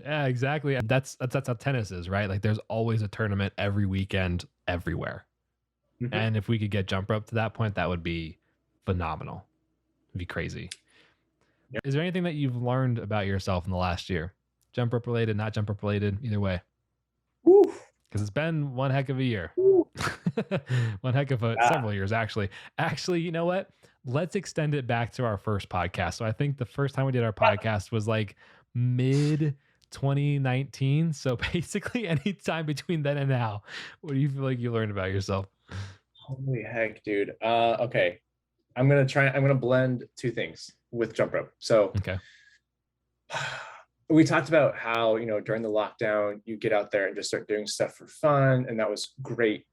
Speaker 1: exactly. That's how tennis is, right? Like there's always a tournament every weekend, everywhere. Mm-hmm. And if we could get jump rope to that point, that would be phenomenal. It'd be crazy. Yep. Is there anything that you've learned about yourself in the last year? Jump rope related, not jump rope related, either way. Because it's been one heck of a year. One heck of several years, actually. Actually, you know what? Let's extend it back to our first podcast. So I think the first time we did our podcast was like mid 2019. So basically any time between then and now, what do you feel like you learned about yourself?
Speaker 2: Holy heck, dude. Okay. I'm going to blend two things with jump rope. So
Speaker 1: Okay.
Speaker 2: we talked about how, during the lockdown, you get out there and just start doing stuff for fun. And that was great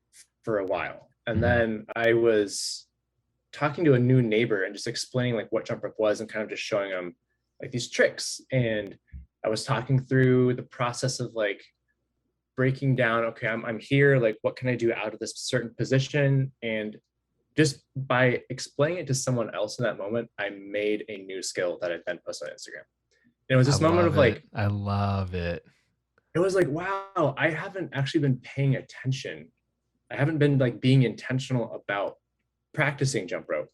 Speaker 2: for a while. And then I was talking to a new neighbor and just explaining like what jump rope was and kind of just showing them like these tricks. And I was talking through the process of like breaking down, okay, I'm here, like what can I do out of this certain position? And just by explaining it to someone else in that moment, I made a new skill that I then posted on Instagram. And it was this moment of like,
Speaker 1: I love it.
Speaker 2: it was like, wow, I haven't actually been paying attention. I haven't been like being intentional about practicing jump rope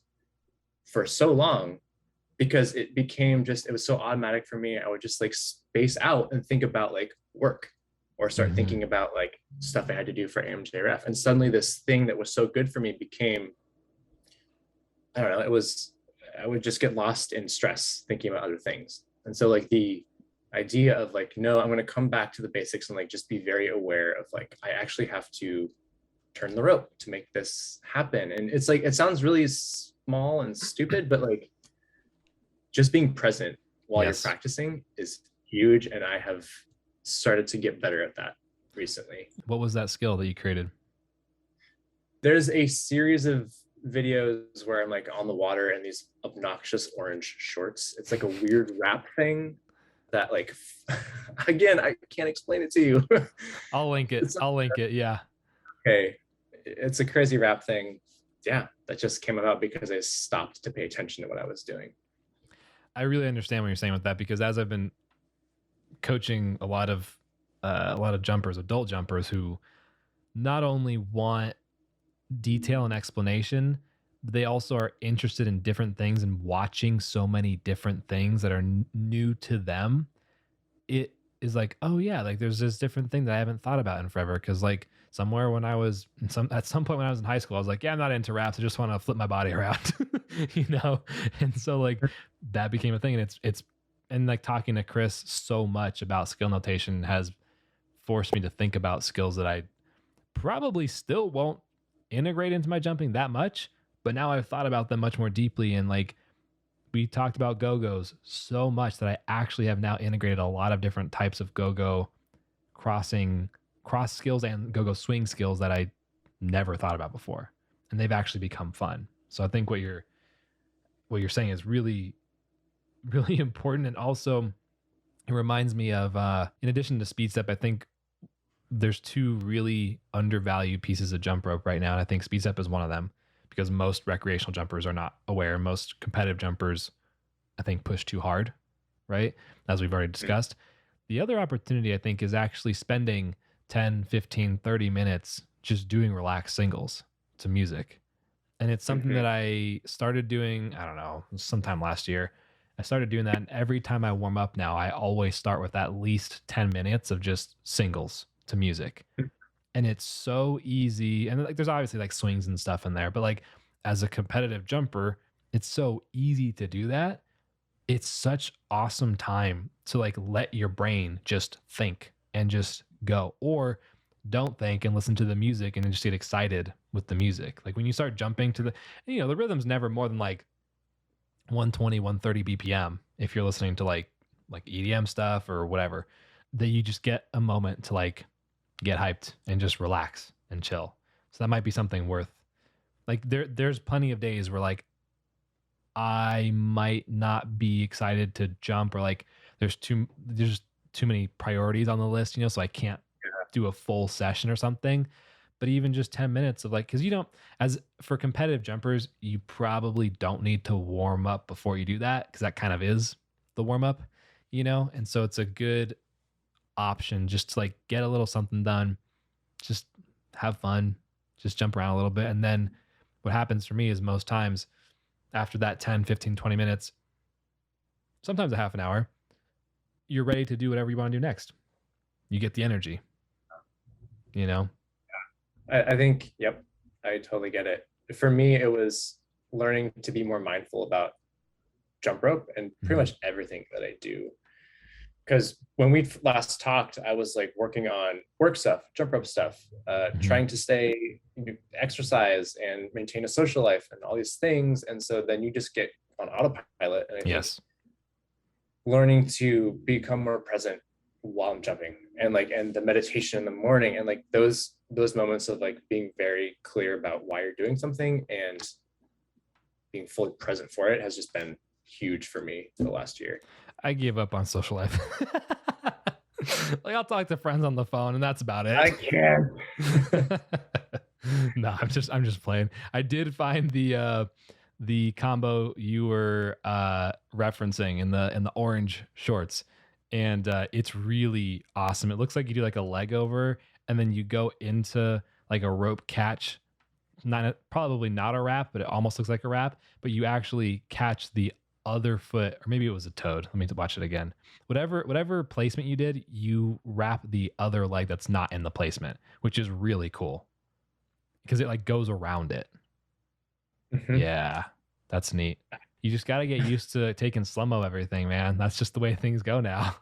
Speaker 2: for so long, because it was so automatic for me. I would just like space out and think about like work, or start thinking about like stuff I had to do for AMJRF. And suddenly this thing that was so good for me became, I don't know, I would just get lost in stress thinking about other things. And so like the idea of like, no, I'm going to come back to the basics and like just be very aware of like, I actually have to turn the rope to make this happen. And it's like, it sounds really small and stupid, but like just being present while you're practicing is huge. And I have started to get better at that recently.
Speaker 1: What was that skill that you created?
Speaker 2: There's a series of videos where I'm like on the water in these obnoxious orange shorts. It's like a weird wrap thing that like, again, I can't explain it to you.
Speaker 1: I'll link it. Yeah.
Speaker 2: Okay. It's a crazy wrap thing. Yeah. That just came about because I stopped to pay attention to what I was doing.
Speaker 1: I really understand what you're saying with that, because as I've been coaching a lot of jumpers, adult jumpers, who not only want detail and explanation, they also are interested in different things and watching so many different things that are new to them. It is like, oh yeah, like there's this different thing that I haven't thought about in forever. Cause like at some point when I was in high school, I was like, yeah, I'm not into wraps. I just want to flip my body around, And so like that became a thing. And and like talking to Chris so much about skill notation has forced me to think about skills that I probably still won't integrate into my jumping that much, but now I've thought about them much more deeply. And like we talked about go-go's so much that I actually have now integrated a lot of different types of go-go cross skills and go-go swing skills that I never thought about before, and they've actually become fun. So I think what you're saying is really, really important. And also it reminds me of in addition to speed step, I think there's two really undervalued pieces of jump rope right now. And I think speed step is one of them, because most recreational jumpers are not aware. Most competitive jumpers, I think, push too hard, right? As we've already discussed. The other opportunity, I think, is actually spending 10, 15, 30 minutes just doing relaxed singles to music. And it's something that I started doing, I don't know, sometime last year. I started doing that. And every time I warm up now, I always start with at least 10 minutes of just singles to music. And it's so easy. And like there's obviously like swings and stuff in there, but like as a competitive jumper, it's so easy to do that. It's such awesome time to like let your brain just think and just go, or don't think and listen to the music and then just get excited with the music. Like when you start jumping to the rhythm's never more than like 120, 130 BPM. If you're listening to like EDM stuff or whatever, that you just get a moment to like get hyped and just relax and chill. So that might be something worth, like there's plenty of days where like I might not be excited to jump, or like there's too many priorities on the list, so I can't do a full session or something. But even just 10 minutes of like, because as for competitive jumpers, you probably don't need to warm up before you do that, because that kind of is the warm up, and so it's a good option just to like get a little something done, just have fun, just jump around a little bit. And then what happens for me is most times after that 10, 15, 20 minutes, sometimes a half an hour, you're ready to do whatever you want to do next. You get the energy,
Speaker 2: I think, yep, I totally get it. For me, it was learning to be more mindful about jump rope and pretty much everything that I do. because when we last talked, I was like working on work stuff, jump rope stuff, trying to exercise and maintain a social life and all these things. And so then you just get on autopilot. And I think learning to become more present while I'm jumping, and the meditation in the morning, and like those moments of like being very clear about why you're doing something and being fully present for it has just been huge for me for the last year.
Speaker 1: I gave up on social life. Like I'll talk to friends on the phone and that's about it.
Speaker 2: I can't.
Speaker 1: No, I'm just playing. I did find the combo you were referencing in the orange shorts, and it's really awesome. It looks like you do like a leg over and then you go into like a rope catch. Probably not a wrap, but it almost looks like a wrap, but you actually catch the other foot, or maybe it was a toad. Let me watch it again. Whatever placement you did, you wrap the other leg that's not in the placement, which is really cool because it like goes around it. Mm-hmm. Yeah, that's neat. You just got to get used to taking slow-mo everything, man. That's just the way things go now.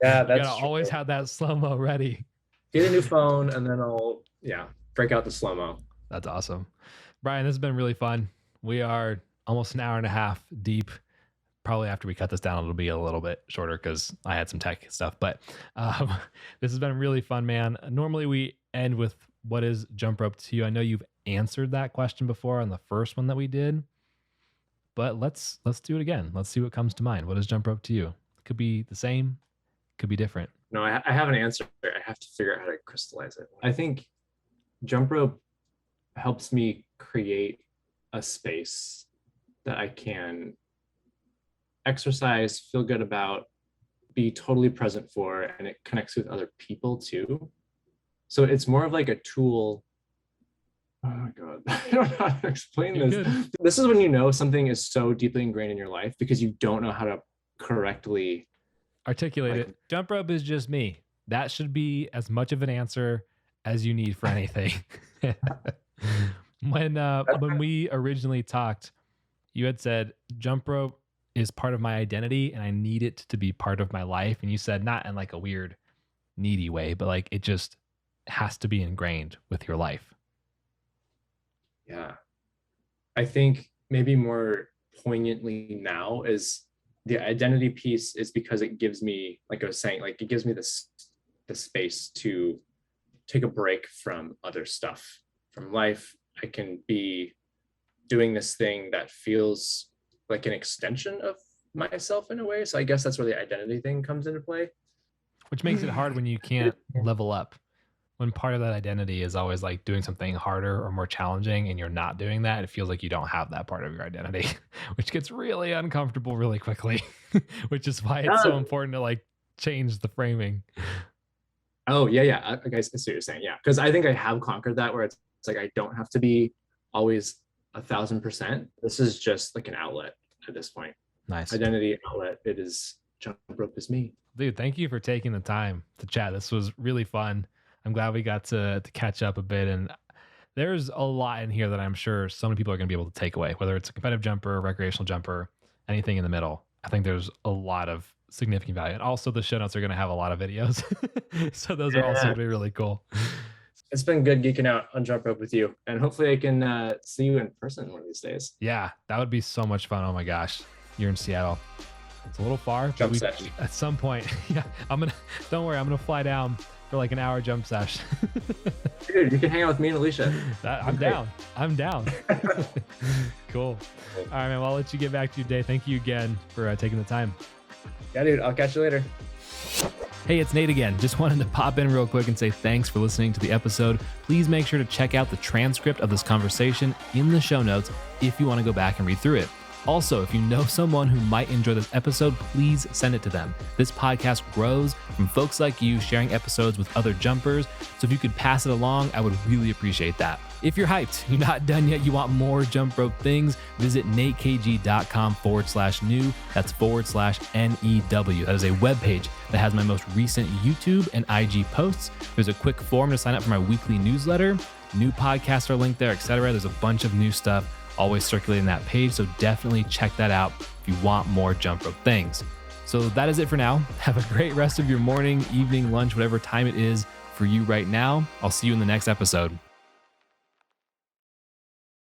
Speaker 2: Yeah,
Speaker 1: that's you gotta always have that slow-mo ready.
Speaker 2: Get a new phone and then I'll break out the slow-mo.
Speaker 1: That's awesome. Brian, this has been really fun. We are almost an hour and a half deep. Probably after we cut this down, it'll be a little bit shorter because I had some tech stuff. But this has been really fun, man. Normally we end with what is jump rope to you? I know you've answered that question before on the first one that we did, but let's do it again. Let's see what comes to mind. What is jump rope to you? It could be the same, could be different.
Speaker 2: No, I have an answer. I have to figure out how to crystallize it. I think jump rope helps me create a space that I can exercise, feel good about, be totally present for, and it connects with other people too. So it's more of like a tool. Oh my God, I don't know how to explain this. This is when you know something is so deeply ingrained in your life because you don't know how to correctly
Speaker 1: articulate it. Jump rope is just me. That should be as much of an answer as you need for anything. When we originally talked, you had said jump rope is part of my identity and I need it to be part of my life. And you said not in like a weird needy way, but like it just has to be ingrained with your life.
Speaker 2: Yeah. I think maybe more poignantly now is the identity piece is because it gives me, like I was saying, like it gives me the space to take a break from other stuff, from life. I can be doing this thing that feels like an extension of myself in a way. So I guess that's where the identity thing comes into play.
Speaker 1: Which makes it hard when you can't level up. When part of that identity is always like doing something harder or more challenging and you're not doing that, it feels like you don't have that part of your identity, which gets really uncomfortable really quickly, which is why it's so important to like change the framing.
Speaker 2: Oh, yeah. I guess I see what you're saying. Yeah. Because I think I have conquered that where it's like I don't have to be always 1,000%. This is just like an outlet at this point.
Speaker 1: Nice.
Speaker 2: Identity outlet. It is jump rope is me.
Speaker 1: Dude, thank you for taking the time to chat. This was really fun. I'm glad we got to catch up a bit. And there's a lot in here that I'm sure so many people are going to be able to take away, whether it's a competitive jumper, recreational jumper, anything in the middle. I think there's a lot of significant value. And also the show notes are going to have a lot of videos. So those are also going to be really cool.
Speaker 2: It's been good geeking out on jump rope with you. And hopefully I can see you in person one of these days.
Speaker 1: Yeah, that would be so much fun. Oh my gosh. You're in Seattle. It's a little far.
Speaker 2: Jump session.
Speaker 1: At some point. Yeah, don't worry. I'm going to fly down for like an hour jump sesh.
Speaker 2: Dude, you can hang out with me and Alicia.
Speaker 1: I'm down. Cool. All right, man. Well, I'll let you get back to your day. Thank you again for taking the time.
Speaker 2: Yeah, dude. I'll catch you later.
Speaker 1: Hey, it's Nate again. Just wanted to pop in real quick and say thanks for listening to the episode. Please make sure to check out the transcript of this conversation in the show notes if you want to go back and read through it. Also, if you know someone who might enjoy this episode, please send it to them. This podcast grows from folks like you sharing episodes with other jumpers. So if you could pass it along, I would really appreciate that. If you're hyped, you're not done yet, you want more jump rope things, visit natekg.com/new. That's /NEW. That is a webpage that has my most recent YouTube and IG posts. There's a quick form to sign up for my weekly newsletter. New podcasts are linked there, etc. There's a bunch of new stuff always circulating that page, so definitely check that out if you want more jump rope things. So that is it for now. Have a great rest of your morning, evening, lunch, whatever time it is for you right now. I'll see you in the next episode.